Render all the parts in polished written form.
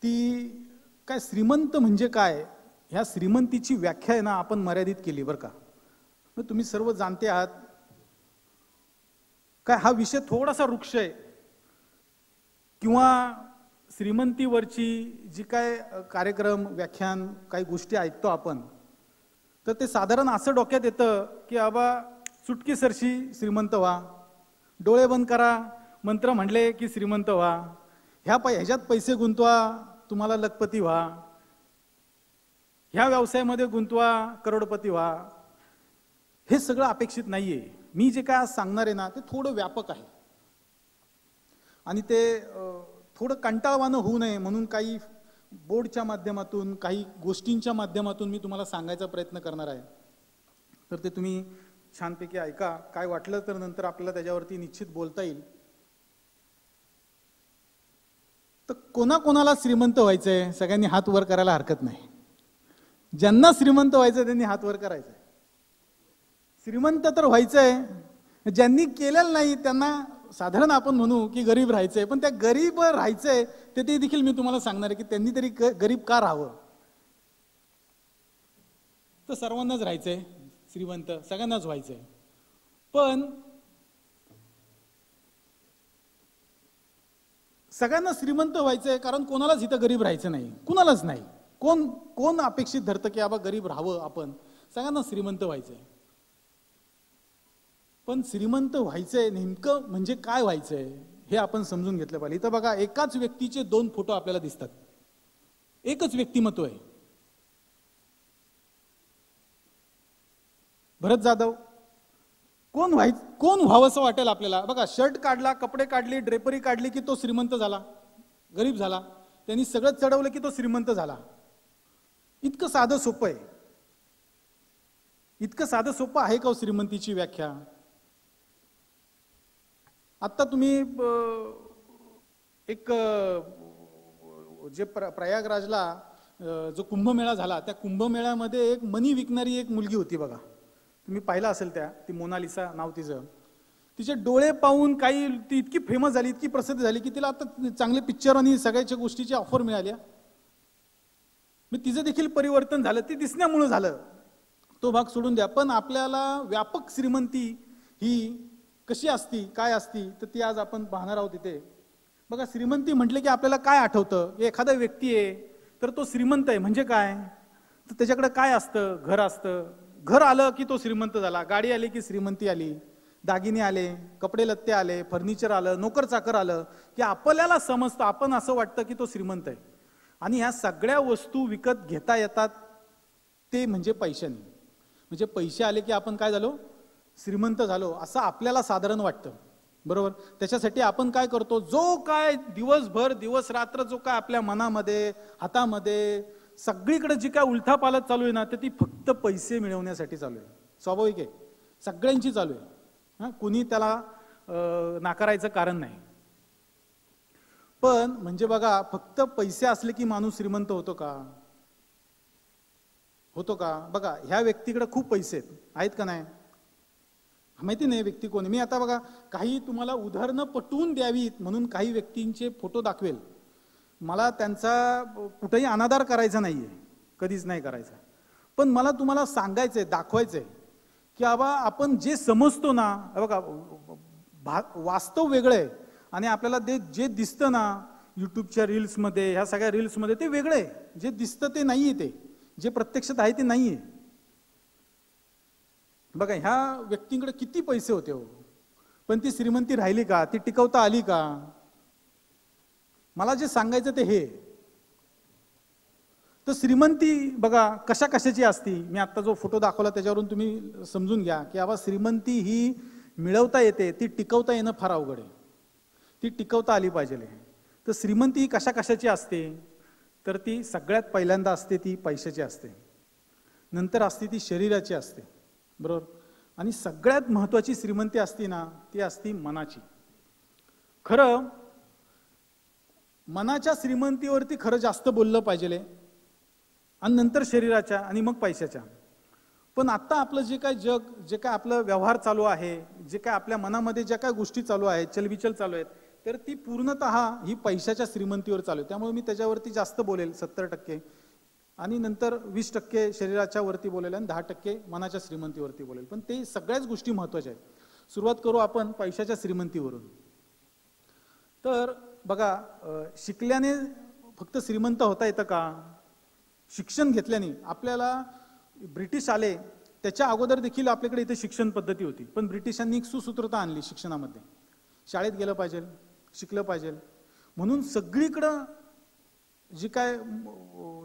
ती काय श्रीमंत म्हणजे काय, ह्या श्रीमंतीची व्याख्या आहे ना आपण मर्यादित केली बरं का. मग तुम्ही सर्व जाणते आहात काय, हा विषय थोडासा रुक्ष आहे किंवा श्रीमंतीवरची जी काय कार्यक्रम व्याख्यान काही गोष्टी ऐकतो आपण, तर ते साधारण असं डोक्यात येतं की आबा चुटकी सरशी श्रीमंत व्हा, डोळे बंद करा, मंत्र म्हणले की श्रीमंत व्हा, ह्याच्यात पैसे गुंतवा तुम्हाला लखपती व्हा, ह्या व्यवसायामध्ये गुंतवा करोडपती व्हा. हे सगळं अपेक्षित नाहीये. मी जे काय आज सांगणार आहे ना ते थोडं व्यापक आहे आणि ते थोडं कंटाळवाणं होऊ नये म्हणून काही बोर्डच्या माध्यमातून काही गोष्टींच्या माध्यमातून मी तुम्हाला सांगायचा प्रयत्न करणार आहे. तर ते तुम्ही छानपैकी ऐका. काय वाटलं तर नंतर आपल्याला त्याच्यावरती निश्चित बोलता येईल. तर कोणाकोणाला श्रीमंत व्हायचंय सगळ्यांनी हात वर करायला हरकत नाही. ज्यांना श्रीमंत व्हायचंय त्यांनी हात वर करायचंय. श्रीमंत तर व्हायचंय, ज्यांनी केलेलं नाही त्यांना साधारण आपण म्हणू की गरीब राहायचंय, पण त्या गरीब राहायचंय ते देखील मी तुम्हाला सांगणार आहे की त्यांनी तरी गरीब का राहावं. तर सर्वांनाच राहायचंय, श्रीमंत सगळ्यांनाच व्हायचंय, पण सगळ्यांना श्रीमंत व्हायचंय कारण कोणालाच इथं गरीब राहायचं नाही, कुणालाच नाही. कोण अपेक्षित धरतं की आबा गरीब राहावं, आपण सगळ्यांना श्रीमंत व्हायचंय. पण श्रीमंत व्हायचंय नेमकं म्हणजे काय व्हायचंय हे आपण समजून घेतलं पाहिजे. इथं बघा एकाच व्यक्तीचे दोन फोटो आपल्याला दिसतात, एकच व्यक्तिमत्व आहे. भरत जाधव कोण व्हावंसं वाटेल आपल्याला. बघा शर्ट काढला, कपडे काढले, ड्रेपरी काढली की तो श्रीमंत झाला, गरीब झाला. त्यांनी सगळं चढवलं की तो श्रीमंत झाला. इतकं साधं सोपं आहे. इतकं साधं सोपं आहे का श्रीमंतीची व्याख्या. आता तुम्ही एक जे प्रयागराजला जो कुंभमेळा झाला त्या कुंभमेळ्यामध्ये एक मणी विकणारी एक मुलगी होती बघा, तुम्ही पाहिलं असेल ती मोनालिसा नाव तिचं. तिचे डोळे पाहून काही ती इतकी फेमस झाली, इतकी प्रसिद्ध झाली की तिला आता चांगले पिक्चर आणि सगळ्याच्या गोष्टीची ऑफर मिळाल्या. मग तिचं देखील परिवर्तन झालं, ती दिसण्यामुळे झालं, तो भाग सोडून द्या. पण आपल्याला व्यापक श्रीमंती ही कशी असती काय असती तर ती आज आपण पाहणार आहोत इथे. बघा श्रीमंती म्हटले की आपल्याला काय आठवतं, एखादा व्यक्ती आहे तर तो श्रीमंत आहे म्हणजे काय, तर त्याच्याकडे काय असतं, घर असतं, घर आलं की तो श्रीमंत झाला, गाडी आली की श्रीमंती आली, दागिने आले, कपडे लत्ते आले, फर्निचर आलं, नोकर चाकर आलं की आपल्याला समजतं, आपण असं वाटतं की तो श्रीमंत आहे. आणि ह्या सगळ्या वस्तू विकत घेता येतात ते म्हणजे पैशाने. म्हणजे पैसे आले की आपण काय झालो, श्रीमंत झालो असं आपल्याला साधारण वाटतं, बरोबर. त्याच्यासाठी आपण काय करतो, जो काय दिवसभर दिवस रात्र जो काय आपल्या मनामध्ये हातामध्ये सगळीकडे जी काय उलथापालथ चालू आहे ना तर ती फक्त पैसे मिळवण्यासाठी चालू आहे. स्वाभाविक आहे, सगळ्यांची चालू आहे, कुणी त्याला नाकारायचं कारण नाही. पण म्हणजे बघा फक्त पैसे असले की माणूस श्रीमंत होतो का, होतो का. बघा ह्या व्यक्तीकडे खूप पैसे आहेत का नाही माहिती नाही व्यक्ती कोणी. मी आता बघा काही तुम्हाला उदाहरणं पटवून द्यावीत म्हणून काही व्यक्तींचे फोटो दाखवेल. मला त्यांचा कुठेही अनादर करायचा नाहीये, कधीच नाही करायचा. पण मला तुम्हाला सांगायचंय, दाखवायचंय की बाबा आपण जे समजतो ना, बघा वास्तव वेगळं आहे आणि आपल्याला जे दिसतं ना यूट्यूबच्या रील्समध्ये, ह्या सगळ्या रील्समध्ये ते वेगळं आहे. जे दिसतं ते नाहीये, ते जे प्रत्यक्षात आहे ते नाहीये. बघा ह्या व्यक्तींकडे किती पैसे होते हो, पण ती श्रीमंती राहिली का, ती टिकवता आली का. मला जे सांगायचं ते हे. तर श्रीमंती बघा कशा कशाची असती. मी आता जो फोटो दाखवला त्याच्यावरून तुम्ही समजून घ्या की बाबा श्रीमंती ही मिळवता येते, ती टिकवता येणं फार अवघड आहे. ती टिकवता आली पाहिजे. तर श्रीमंती ही कशा कशाची असते तर ती सगळ्यात पहिल्यांदा असते ती पैशाची असते, नंतर असते ती शरीराची असते, बरोबर. आणि सगळ्यात महत्वाची श्रीमंती असती ना ती असती मनाची. खरं मनाच्या श्रीमंतीवरती खरं जास्त बोललं पाहिजे आणि नंतर शरीराच्या आणि मग पैशाच्या. पण आता आपलं जे काय जग, जे काय आपलं व्यवहार चालू आहे, जे काय आपल्या मनामध्ये ज्या काय गोष्टी चालू आहेत, चलबिचल चालू आहेत, तर ती पूर्णतः ही पैशाच्या श्रीमंतीवर चालू आहे. त्यामुळे मी त्याच्यावरती जास्त बोलेल, 70%, आणि नंतर 20% शरीराच्या वरती बोलेल आणि 10% मनाच्या श्रीमंतीवरती बोलेल. पण ते सगळ्याच गोष्टी महत्त्वाच्या आहेत. सुरुवात करू आपण पैशाच्या श्रीमंतीवरून. तर बघा, शिकल्याने फक्त श्रीमंत होता येतं का? शिक्षण घेतल्याने आपल्याला ब्रिटिश आले त्याच्या अगोदर देखील आपल्याकडे इथे शिक्षण पद्धती होती, पण ब्रिटिशांनी एक सुसूत्रता आणली शिक्षणामध्ये. शाळेत गेलं पाहिजे, शिकलं पाहिजे, म्हणून सगळीकडं जी काय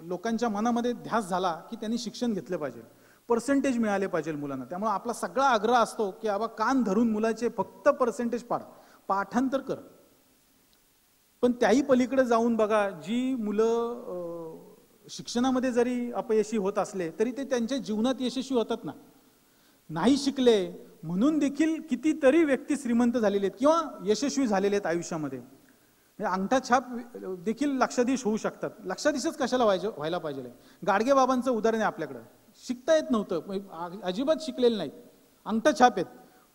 लोकांच्या मनामध्ये ध्यास झाला की त्यांनी शिक्षण घेतलं पाहिजे, पर्सेंटेज मिळाले पाहिजे मुलांना. त्यामुळे आपला सगळा आग्रह असतो की बाबा कान धरून मुलाचे फक्त पर्सेंटेज पाड, पाठांतर कर. पण त्याही पलीकडे जाऊन बघा, जी मुलं शिक्षणामध्ये जरी अपयशी होत असले तरी ते त्यांच्या जीवनात यशस्वी होतात ना. नाही शिकले म्हणून देखील कितीतरी व्यक्ती श्रीमंत झालेले आहेत किंवा यशस्वी झालेले आहेत आयुष्यामध्ये. अंगठा छाप देखील लक्षाधीश होऊ शकतात. लक्षाधीशच कशाला व्हायला पाहिजे? गाडगे बाबांचं उदाहरण आहे आपल्याकडं. शिकता येत नव्हतं, अजिबात शिकलेले नाहीत, अंगठा छाप आहेत,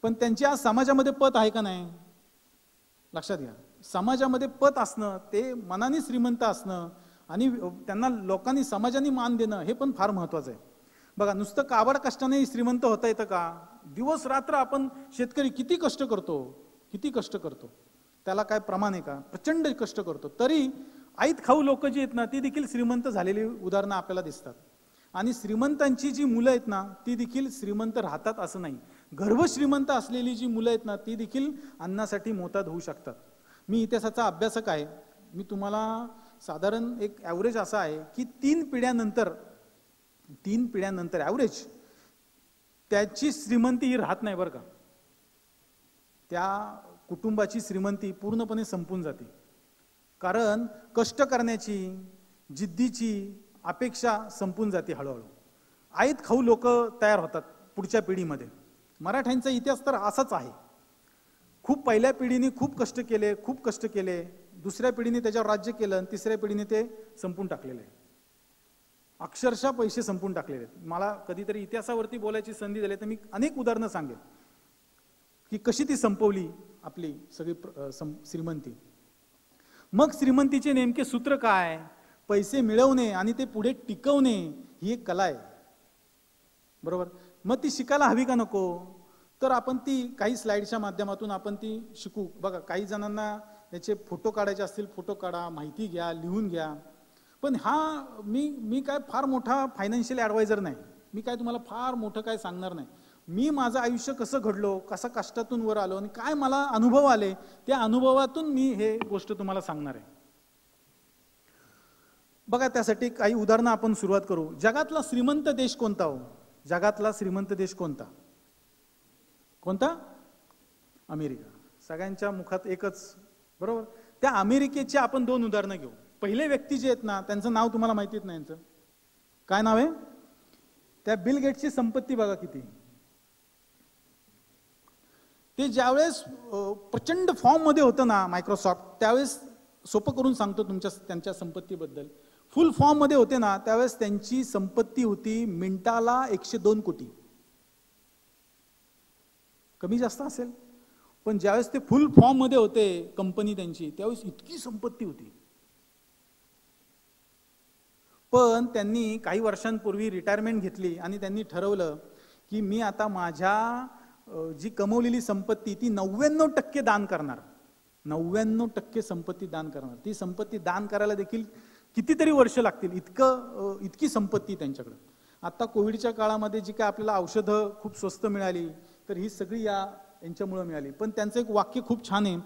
पण त्यांची आज समाजामध्ये पत आहे का नाही? लक्षात घ्या, समाजामध्ये पत असणं, ते मनाने श्रीमंत असणं आणि त्यांना लोकांनी समाजाने मान देणं हे पण फार महत्वाचं आहे. बघा, नुसतं काबाड कष्टाने श्रीमंत होता येतं का? दिवस रात्र आपण शेतकरी किती कष्ट करतो, त्याला काय प्रमाण आहे का? प्रचंड कष्ट करतो, तरी आईत खाऊ लोक जी आहेत ना ती देखील श्रीमंत झालेली उदाहरणं आपल्याला दिसतात. आणि श्रीमंतांची जी मुलं आहेत ना ती देखील श्रीमंत राहतात असं नाही. गर्भ श्रीमंत असलेली जी मुलं आहेत ना ती देखील अन्नासाठी मोताद होऊ शकतात. मी इतिहासाचा अभ्यासक आहे. मी तुम्हाला साधारण एक ॲव्हरेज असा आहे की 3 पिढ्यानंतर ॲव्हरेज त्याची श्रीमंती ही राहत नाही बरं का. त्या कुटुंबाची श्रीमंती पूर्णपणे संपून जाते. कारण कष्ट करण्याची, जिद्दीची अपेक्षा संपून जाते हळूहळू. आईत खाऊ लोक तयार होतात पुढच्या पिढीमध्ये. मराठ्यांचा इतिहास तर असाच आहे. खूप पहिल्या पिढीने खूप कष्ट केले, दुसऱ्या पिढीने त्याच्यावर राज्य केलं आणि तिसऱ्या पिढीने ते संपून टाकलेलं आहे. अक्षरशः पैसे संपून टाकलेले आहेत. मला कधीतरी इतिहासावरती बोलायची संधी झाली तर मी अनेक उदाहरणं सांगेन की कशी ती संपवली आपली सगळी श्रीमंती. मग श्रीमंतीचे नेमके सूत्र काय? पैसे मिळवणे आणि ते पुढे टिकवणे ही एक कला आहे, बरोबर. मग ती शिकायला हवी का नको? तर आपण ती काही स्लाइडच्या माध्यमातून आपण ती शिकू. बघा, काही जणांना याचे फोटो काढायचे असतील, फोटो काढा, माहिती घ्या, लिहून घ्या. पण मी काय फार मोठा फायनान्शियल ॲडवायझर नाही. मी काय तुम्हाला फार मोठं काय सांगणार नाही. मी माझं आयुष्य कसं घडलो, कसं कष्टातून वर आलो आणि काय मला अनुभव आले, त्या अनुभवातून मी हे गोष्ट तुम्हाला सांगणार आहे. बघा, त्यासाठी काही उदाहरणं आपण सुरुवात करू. जगातला श्रीमंत देश कोणता हो? जगातला श्रीमंत देश कोणता? अमेरिका. सगळ्यांच्या मुखात एकच, बरोबर. त्या अमेरिकेचे आपण 2 उदाहरणं घेऊ. पहिले व्यक्ती जे आहेत ना त्यांचं नाव तुम्हाला माहितीच नाही. यांचं काय नाव आहे? त्या बिल गेट्सची संपत्ती बघा किती. ते ज्यावेळेस प्रचंड फॉर्म मध्ये होतं ना मायक्रोसॉफ्ट, त्यावेळेस सोपं करून सांगतो त्यांच्या संपत्तीबद्दल. फुल फॉर्म मध्ये होते ना त्यावेळेस त्यांची संपत्ती होती मिनिटाला 102 कोटी. कमी जास्त असेल, पण ज्यावेळेस ते फुल फॉर्म मध्ये होते कंपनी त्यांची, त्यावेळेस इतकी संपत्ती होती. पण त्यांनी काही वर्षांपूर्वी रिटायरमेंट घेतली आणि त्यांनी ठरवलं की मी आता माझ्या जी कमवलेली संपत्ती ती 99% दान करणार. 99% संपत्ती दान करणार. ती संपत्ती दान करायला देखील कितीतरी वर्ष लागतील, इतकी संपत्ती त्यांच्याकडे. आता कोविडच्या काळामध्ये जी काय आपल्याला औषधं खूप स्वस्त मिळाली तर ही सगळी यांच्यामुळे मिळाली. पण त्यांचं एक वाक्य खूप छान आहे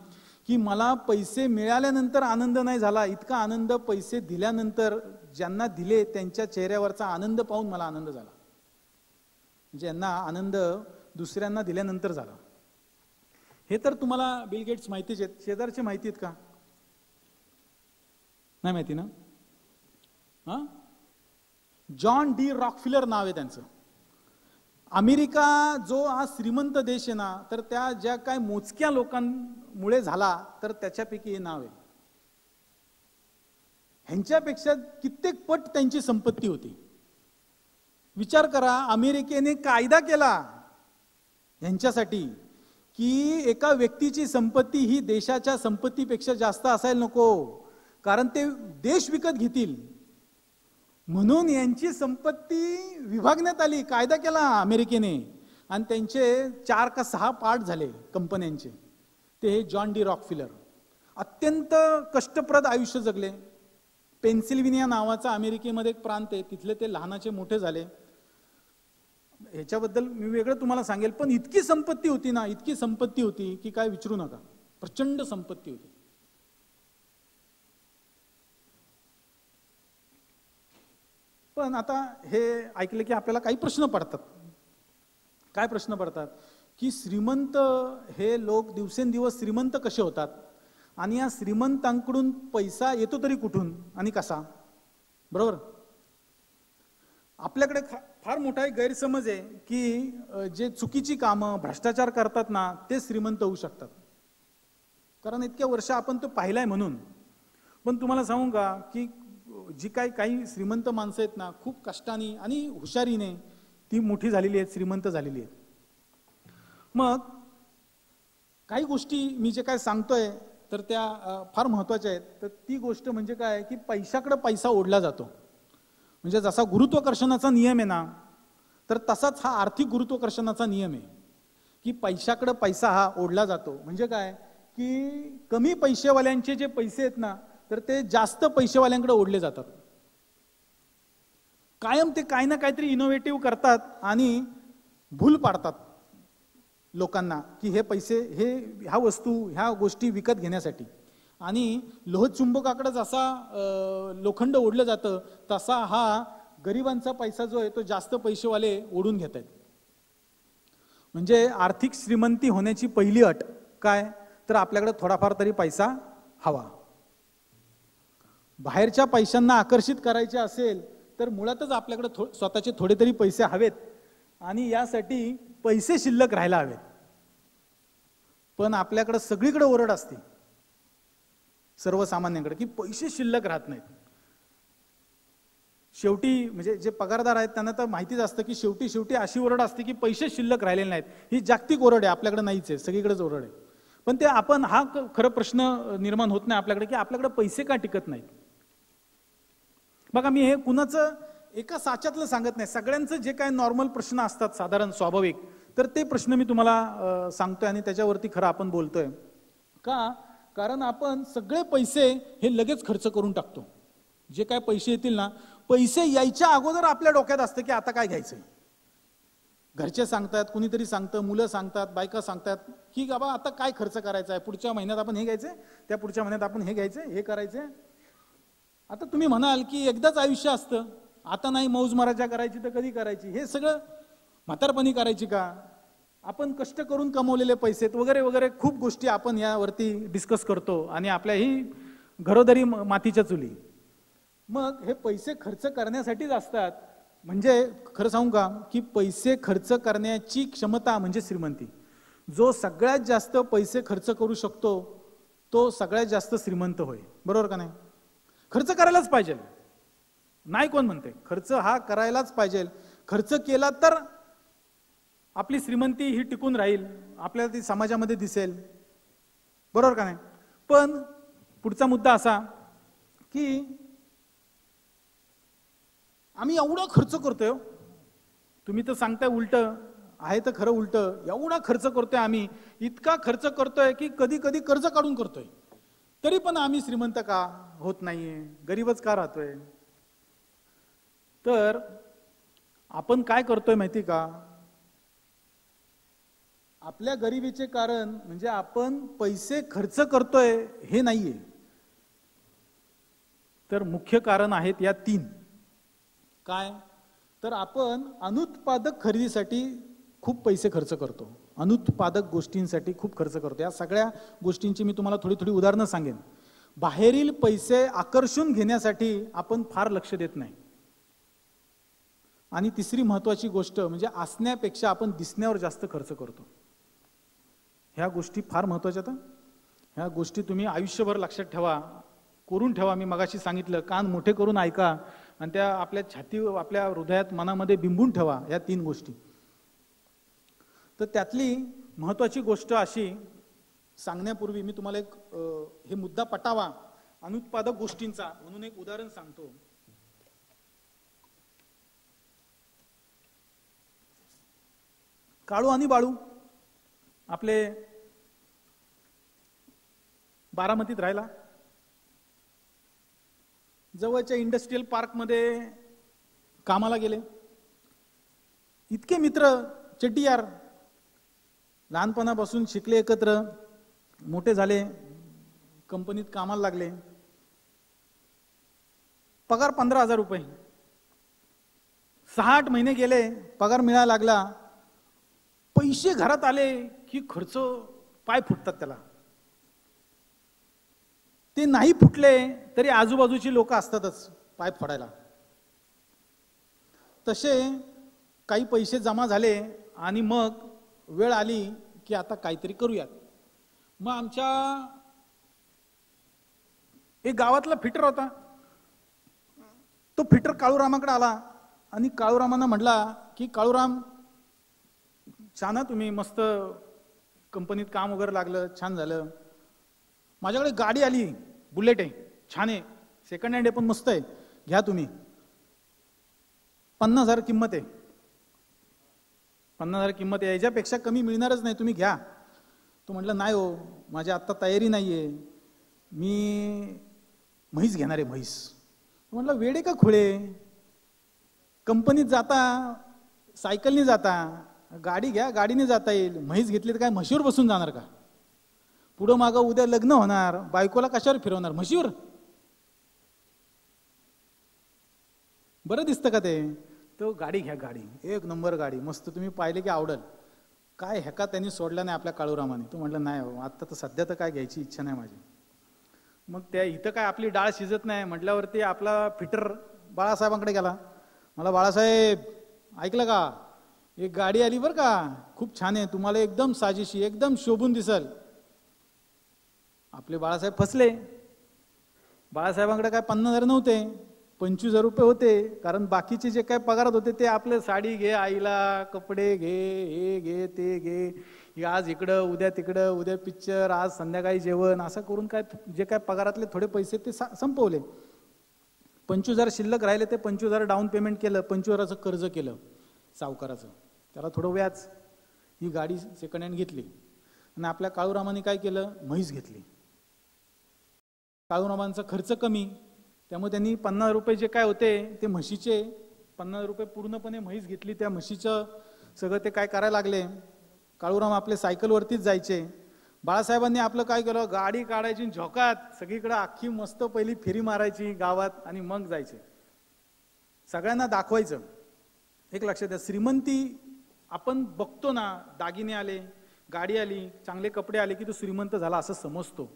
की मला पैसे मिळाल्यानंतर आनंद नाही झाला, इतका आनंद पैसे दिल्यानंतर ज्यांना दिले त्यांच्या चेहऱ्यावरचा आनंद पाहून मला आनंद झाला. ज्यांना आनंद दुसऱ्यांना दिल्यानंतर झाला. हे तर तुम्हाला बिल गेट्स माहितीच आहेत. शेजारचे माहिती आहेत का? नाही माहिती ना? जॉन डी रॉकफिलर नाव आहे त्यांचं. अमेरिका जो हा श्रीमंत देश आहे ना, तर त्या ज्या काय मोजक्या लोकांमुळे झाला तर त्याच्यापैकी हे नाव आहे. ह्यांच्यापेक्षा कित्येक पट त्यांची संपत्ती होती. विचार करा, अमेरिकेने कायदा केला ह्यांच्यासाठी की एका व्यक्तीची संपत्ती ही देशाच्या संपत्तीपेक्षा जास्त असायला नको, कारण ते देश विकत घेतील. म्हणून यांची संपत्ती विभागण्यात आली, कायदा केला अमेरिकेने, आणि त्यांचे 4 का 6 पार्ट झाले कंपन्यांचे. ते हे जॉन डी रॉकफिलर अत्यंत कष्टप्रद आयुष्य जगले. पेन्सिल्व्हेनिया नावाचा अमेरिकेमध्ये एक प्रांत आहे, तिथले ते लहानाचे मोठे झाले. ह्याच्याबद्दल मी वेगळं तुम्हाला सांगेल, पण इतकी संपत्ती होती ना, इतकी संपत्ती होती की काय विचारू नका, प्रचंड संपत्ती होती. पण आता हे ऐकलं की आपल्याला काही प्रश्न पडतात. काय प्रश्न पडतात की श्रीमंत हे लोक दिवसेंदिवस श्रीमंत कसे होतात, आणि या श्रीमंतांकडून पैसा येतो तरी कुठून आणि कसा? बरोबर. आपल्याकडे फार मोठा एक गैरसमज आहे की जे चुकीची कामं भ्रष्टाचार करतात ना, ते श्रीमंत होऊ शकतात, कारण इतक्या वर्ष आपण तो पाहिलाय म्हणून. पण तुम्हाला सांगू का की जी काही श्रीमंत माणसं आहेत ना, खूप कष्टाने आणि हुशारीने ती मोठी झालेली आहेत, श्रीमंत झालेली आहेत. मग काही गोष्टी मी जे काय सांगतोय तर त्या फार महत्त्वाच्या आहेत. तर ती गोष्ट म्हणजे काय की पैशाकडे पैसा ओढला जातो. म्हणजे जसा गुरुत्वाकर्षणाचा नियम आहे ना, तर तसाच हा आर्थिक गुरुत्वाकर्षणाचा नियम आहे की पैशाकडे पैसा हा ओढला जातो. म्हणजे काय की कमी पैसेवाल्यांचे जे पैसे आहेत ना, तर ते जास्त पैसेवाल्यांकडे ओढले जातात. कायम ते काही ना काहीतरी इनोव्हेटिव्ह करतात आणि भूल पाडतात लोकांना की हे पैसे, ह्या वस्तू, ह्या गोष्टी विकत घेण्यासाठी. आणि लोहचुंबकाकडे जसा लोखंड ओढलं जातं, तसा हा गरिबांचा पैसा जो आहे तो जास्त पैसेवाले ओढून घेत आहेत. म्हणजे आर्थिक श्रीमंती होण्याची पहिली अट काय, तर आपल्याकडे थोडाफार तरी पैसा हवा. बाहेरच्या पैशांना आकर्षित करायचे असेल तर मुळातच आपल्याकडे स्वतःचे थोडे तरी पैसे हवेत, आणि यासाठी पैसे शिल्लक राहायला हवेत. पण आपल्याकडे सगळीकडे ओरड असते सर्वसामान्यांकडे की पैसे शिल्लक राहत नाहीत. शेवटी म्हणजे जे पगारदार आहेत त्यांना तर माहितीच असतं की शेवटी अशी ओरड असते की पैसे शिल्लक राहिलेले नाहीत. ही जागतिक ओरड आहे, आपल्याकडे नाहीच आहे, सगळीकडेच ओरड आहे. पण ते आपण हा खरं प्रश्न निर्माण होत नाही आपल्याकडे की आपल्याकडे पैसे का टिकत नाहीत. बघा, मी हे कुणाचं एका साच्यातलं सांगत नाही, सगळ्यांचं जे काय नॉर्मल प्रश्न असतात साधारण स्वाभाविक, तर ते प्रश्न मी तुम्हाला सांगतोय आणि त्याच्यावरती खरं आपण बोलतोय. का? कारण आपण सगळे पैसे हे लगेच खर्च करून टाकतो. जे काय पैसे येतील ना, पैसे यायच्या अगोदर आपल्या डोक्यात असतं की आता काय घ्यायचंय. घरचे सांगतात, कुणीतरी सांगतं, मुलं सांगतात, बायका सांगतात की बाबा आता काय खर्च करायचा आहे, पुढच्या महिन्यात आपण हे घ्यायचंय, त्या पुढच्या महिन्यात आपण हे घ्यायचंय, हे करायचंय. आता तुम्ही म्हणाल की एकदाच आयुष्य असतं, आता नाही मौज मराजा करायची तर कधी करायची, हे सगळं म्हातारपणी करायची का, आपण कष्ट करून कमवलेले पैसे वगैरे वगैरे खूप गोष्टी आपण यावरती डिस्कस करतो आणि आपल्याही घरोदारी मातीच्या चुली. मग हे पैसे खर्च करण्यासाठीच असतात. म्हणजे खरं सांगू का की पैसे खर्च करण्याची क्षमता म्हणजे श्रीमंती. जो सगळ्यात जास्त पैसे खर्च करू शकतो तो सगळ्यात जास्त श्रीमंत होय. बरोबर का नाही? खर्च करायलाच पाहिजे, नाही कोण म्हणते, खर्च हा करायलाच पाहिजे. खर्च केला तर आपली श्रीमंती ही टिकून राहील, आपल्याला ती समाजामध्ये दिसेल. बरोबर का नाही? पण पुढचा मुद्दा असा की आम्ही एवढा खर्च करतोय, तुम्ही तर सांगताय उलट आहे, तर खरं उलट, एवढा खर्च करतोय आम्ही, इतका खर्च करतोय की कधी कधी कर्ज काढून करतोय, तरी पण आम्ही श्रीमंत का होत नाहीये, गरीबच का राहतोय. तर आपण काय करतोय माहिती का, आपल्या गरिबीचे कारण म्हणजे आपण पैसे खर्च करतोय हे नाहीये, तर मुख्य कारण आहेत या 3. काय? तर आपण अनुत्पादक खरेदीसाठी खूप पैसे खर्च करतो, अनुत्पादक गोष्टींसाठी खूप खर्च करतो. या सगळ्या गोष्टींची मी तुम्हाला थोडी थोडी उदाहरणं सांगेन. बाहेरील पैसे आकर्षून घेण्यासाठी आपण फार लक्ष देत नाही. आणि तिसरी महत्त्वाची गोष्ट म्हणजे असण्यापेक्षा आपण दिसण्यावर जास्त खर्च करतो. ह्या गोष्टी फार महत्त्वाच्या आहेत. ह्या गोष्टी तुम्ही आयुष्यभर लक्षात ठेवा, करून ठेवा. मी मगाशी सांगितलं, कान मोठे करून ऐका आणि त्या आपल्या छाती, आपल्या हृदयात, मनामध्ये बिंबून ठेवा या 3 गोष्टी. तर त्यातली महत्त्वाची गोष्ट अशी सांगण्यापूर्वी मी तुम्हाला एक हे मुद्दा पटावा अनुत्पादक गोष्टींचा म्हणून एक उदाहरण सांगतो. काळू आणि बाळू आपले बारामतीत राहिला. जवळच्या इंडस्ट्रियल पार्कमध्ये कामाला गेले. इतके मित्र चड्डीयार, लहानपणापासून शिकले एकत्र, मोठे झाले, कंपनीत कामाला लागले. पगार 15,000 रुपये. 6-8 महिने गेले, पगार मिळायला लागला. पैसे घरात आले की खर्च पाय फुटतात त्याला. ते नाही फुटले तरी आजूबाजूची लोक असतातच पाय फोडायला. तसे काही पैसे जमा झाले आणि मग वेळ आली की आता काहीतरी करूयात. मग आमच्या एक गावातला फिटर होता. तो फिटर काळूरामाकडे आला आणि काळूरामांना म्हटला की काळूराम, छान तुम्ही, मस्त कंपनीत काम वगैरे लागलं, छान झालं. माझ्याकडे गाडी आली, बुलेट आहे, छान आहे, सेकंड हँड आहे पण मस्त आहे, घ्या तुम्ही. 50,000 किंमत आहे. 50,000 किंमत आहे, याच्यापेक्षा कमी मिळणारच नाही, तुम्ही घ्या. तो म्हटलं नाही हो, माझी आत्ता तयारी नाहीये, मी म्हैस घेणार आहे, म्हैस. म्हटलं वेडे का खुळे, कंपनीत जाता सायकलने जाता, गाडी घ्या, गाडीने जाता येईल. म्हैस घेतली तर काय म्हशीवर बसून जाणार का? पुढं मागं उद्या लग्न होणार, बायकोला कशावर फिरवणार? म्हशीवर. बरं दिसतं का ते? तो गाडी घ्या, गाडी एक नंबर गाडी, मस्त, तुम्ही पाहिले की आवडल. काय ह्याका त्यांनी सोडला नाही आपल्या काळूरामाने. तो म्हटलं नाही हो, आत्ता तर सध्या तर काय घ्यायची इच्छा नाही माझी. मग त्या इथं काय आपली डाळ शिजत नाही म्हटल्यावरती आपला फिटर बाळासाहेबांकडे गेला. मला, बाळासाहेब ऐकलं का, एक गाडी आली बरं का, खूप छान आहे, तुम्हाला एकदम साजेशी, एकदम शोभून दिसल. आपले बाळासाहेब फसले. बाळासाहेबांकडे काय 50,000 नव्हते, 25,000 रुपये होते. कारण बाकीचे जे काय पगारात होते ते आपले साडी घे आईला, कपडे घे, हे घे, ते घे, आज इकडं, उद्या तिकडं, उद्या पिक्चर, आज संध्याकाळी जेवण, असं करून काय जे काय पगारातले थोडे पैसे ते संपवले. 25,000 शिल्लक राहिले, ते 25,000 डाऊन पेमेंट केलं, 25,000चं कर्ज केलं सावकाराचं, त्याला थोडं व्याज. ही गाडी सेकंड हँड घेतली आणि आपल्या काळूरामाने काय केलं, म्हैस घेतली. काळूरामांचा खर्च कमी, त्यामुळे त्यांनी 50,000 रुपये जे काय होते ते म्हशीचे 50,000 रुपये पूर्णपणे म्हैस घेतली. त्या म्हशीचं सगळं ते काय करायला लागले. काळूराम आपले सायकलवरतीच जायचे. बाळासाहेबांनी आपलं काय केलं, गाडी काढायची झोकात सगळीकडे अख्खी मस्त पहिली फेरी मारायची गावात आणि मग जायचे. सगळ्यांना दाखवायचं. एक लक्षात द्या, श्रीमंती आपण बघतो ना, दागिने आले, गाडी आली, चांगले कपडे आले की तो श्रीमंत झाला असं समजतो.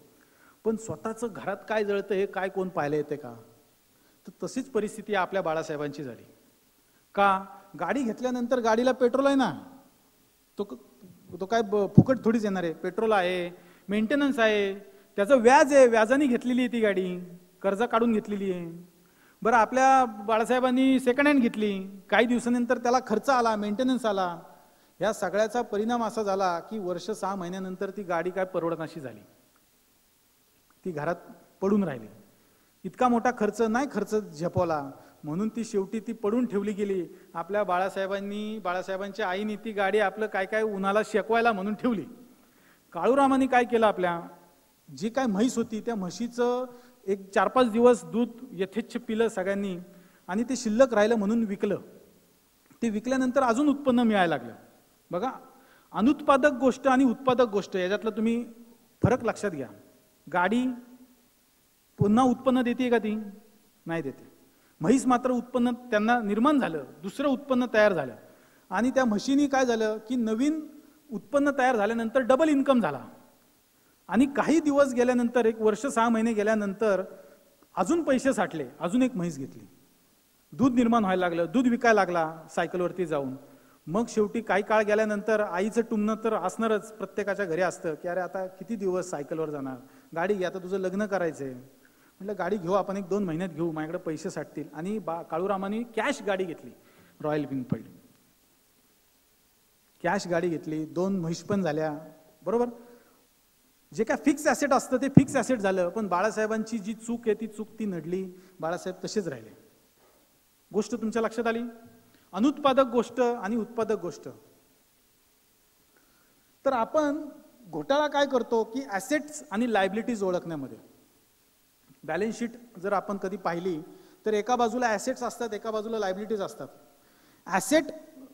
पण स्वतःचं घरात काय जळतं हे काय कोण पाहायला येते का? तर तशीच परिस्थिती आपल्या बाळासाहेबांची झाली. का? गाडी घेतल्यानंतर गाडीला पेट्रोल आहे ना, तो काय फुकट थोडीच येणार आहे. पेट्रोल आहे, मेंटेनन्स आहे, त्याचं व्याज आहे, व्याजाने घेतलेली आहे ती गाडी, कर्ज काढून घेतलेली आहे. बरं, आपल्या बाळासाहेबांनी सेकंड हँड घेतली, काही दिवसानंतर त्याला खर्च आला, मेंटेनन्स आला. या सगळ्याचा परिणाम असा झाला की वर्ष 6 महिन्यानंतर ती गाडी काय परवडनाशी झाली, ती घरात पडून राहिली. इतका मोठा खर्च नाही खर्च झेपवला, म्हणून ती शेवटी ती पडून ठेवली गेली. आपल्या बाळासाहेबांच्या आईने ती गाडी आपलं काय काय उन्हाला शेकवायला म्हणून ठेवली. काळूरामाने काय केलं, आपल्या जी काय म्हैस होती त्या म्हशीचं एक 4-5 दिवस दूध यथेच्छ पिलं सगळ्यांनी आणि ते शिल्लक राहिलं म्हणून विकलं. ते विकल्यानंतर अजून उत्पन्न मिळायला लागलं. बघा, अनुत्पादक गोष्ट आणि उत्पादक गोष्ट याच्यातला तुम्ही फरक लक्षात घ्या. गाडी पुन्हा उत्पन्न देते का? ती नाही देते. म्हैस मात्र उत्पन्न त्यांना निर्माण झालं, दुसरं उत्पन्न तयार झालं. आणि त्या म्हशीनी काय झालं की नवीन उत्पन्न तयार झाल्यानंतर डबल इन्कम झाला. आणि काही दिवस गेल्यानंतर, 1 वर्ष 6 महिने गेल्यानंतर अजून पैसे साठले, अजून एक म्हैस घेतली, दूध निर्माण व्हायला लागलं, दूध विकायला लागला सायकलवरती जाऊन. मग शेवटी काही काळ गेल्यानंतर आईचं टुमणं तर असणारच, प्रत्येकाच्या घरी असतं की अरे आता किती दिवस सायकलवर जाणार, गाडी घे, आता तुझं लग्न करायचंय. म्हटलं गाडी घेऊ आपण, 1-2 महिन्यात घेऊ, माझ्याकडे पैसे साठतील. आणि काळूरामाने कॅश गाडी घेतली, रॉयल एनफील्ड. कॅश गाडी घेतली, 2 म्हैस पण झाल्या, बरोबर. जे काय फिक्स ॲसेट असतं ते फिक्स ॲसेट झालं, पण बाळासाहेबांची जी चूक आहे ती चूक ती नडली, बाळासाहेब तसेच राहिले. गोष्ट तुमच्या लक्षात आली. अनुत्पादक गोष्ट आणि उत्पादक गोष्ट. तर आपण घोटाळा काय करतो की ॲसेट्स आणि लायबिलिटीज ओळखण्यामध्ये. बॅलन्स शीट जर आपण कधी पाहिली तर एका बाजूला ॲसेट्स असतात, एका बाजूला लायबिलिटीज असतात. ॲसेट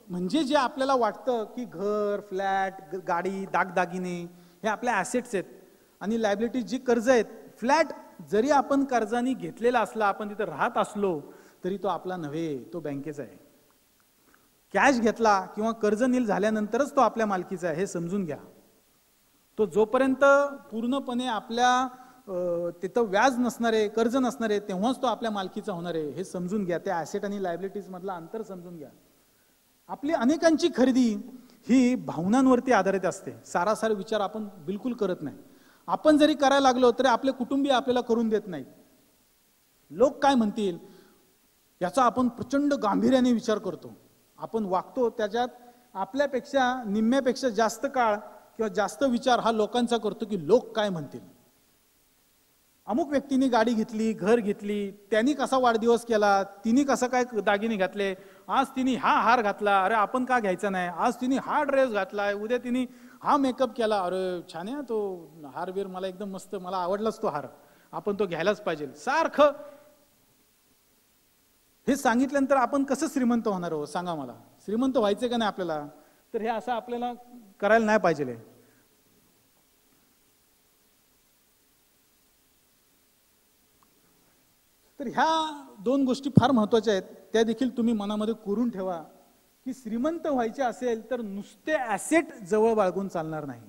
म्हणजे जे आपल्याला वाटतं की घर, फ्लॅट, गाडी, दागदागिने हे आपल्या ॲसेट्स आहेत. आणि लायबिलिटीज जी कर्ज आहेत, फ्लॅट जरी आपण कर्जाने घेतलेला असला, आपण तिथे राहत असलो तरी तो आपला नव्हे, तो बँकेचा आहे. कॅश घेतला किंवा कर्ज नील झाल्यानंतरच तो आपल्या मालकीचा आहे हे समजून घ्या. तो जोपर्यंत पूर्णपणे आपल्या तिथं व्याज नसणार आहे, कर्ज नसणार आहे, तेव्हाच तो आपल्या मालकीचा होणार आहे हे समजून घ्या. त्या ॲसेट आणि लायबिलिटीज मधला अंतर समजून घ्या. आपली अनेकांची खरेदी ही भावनांवरती आधारित असते. सारासार विचार आपण बिलकुल करत नाही. आपण जरी करायला लागलो तरी आपले कुटुंबीय आपल्याला करून देत नाहीत. लोक काय म्हणतील याचा आपण प्रचंड गांभीर्याने विचार करतो. आपण वागतो त्याच्यात आपल्यापेक्षा निम्म्यापेक्षा जास्त काळ किंवा जास्त विचार हा लोकांचा करतो की लोक काय म्हणतील. अमुक व्यक्तीने गाडी घेतली, घर घेतली, त्यांनी कसा वाढदिवस केला, तिने कसं काय दागिने घातले, आज तिने हा हार घातला, अरे आपण का घ्यायचा नाही, आज तिने हा ड्रेस घातलाय, उद्या तिने हा मेकअप केला, अरे छान आहे तो हार बीर, मला एकदम मस्त, मला आवडलाच तो हार, आपण तो घ्यायलाच पाहिजे. सारखं हे सांगितल्यानंतर आपण कसं श्रीमंत होणार आहोत सांगा मला. श्रीमंत व्हायचे का नाही आपल्याला. तर हे असं आपल्याला करायला नाही पाहिजे. तर ह्या 2 गोष्टी फार महत्त्वाच्या आहेत, त्या देखील तुम्ही मनामध्ये कोरून ठेवा की श्रीमंत व्हायचे असेल तर नुसते ॲसेट जवळ बाळगून चालणार नाही,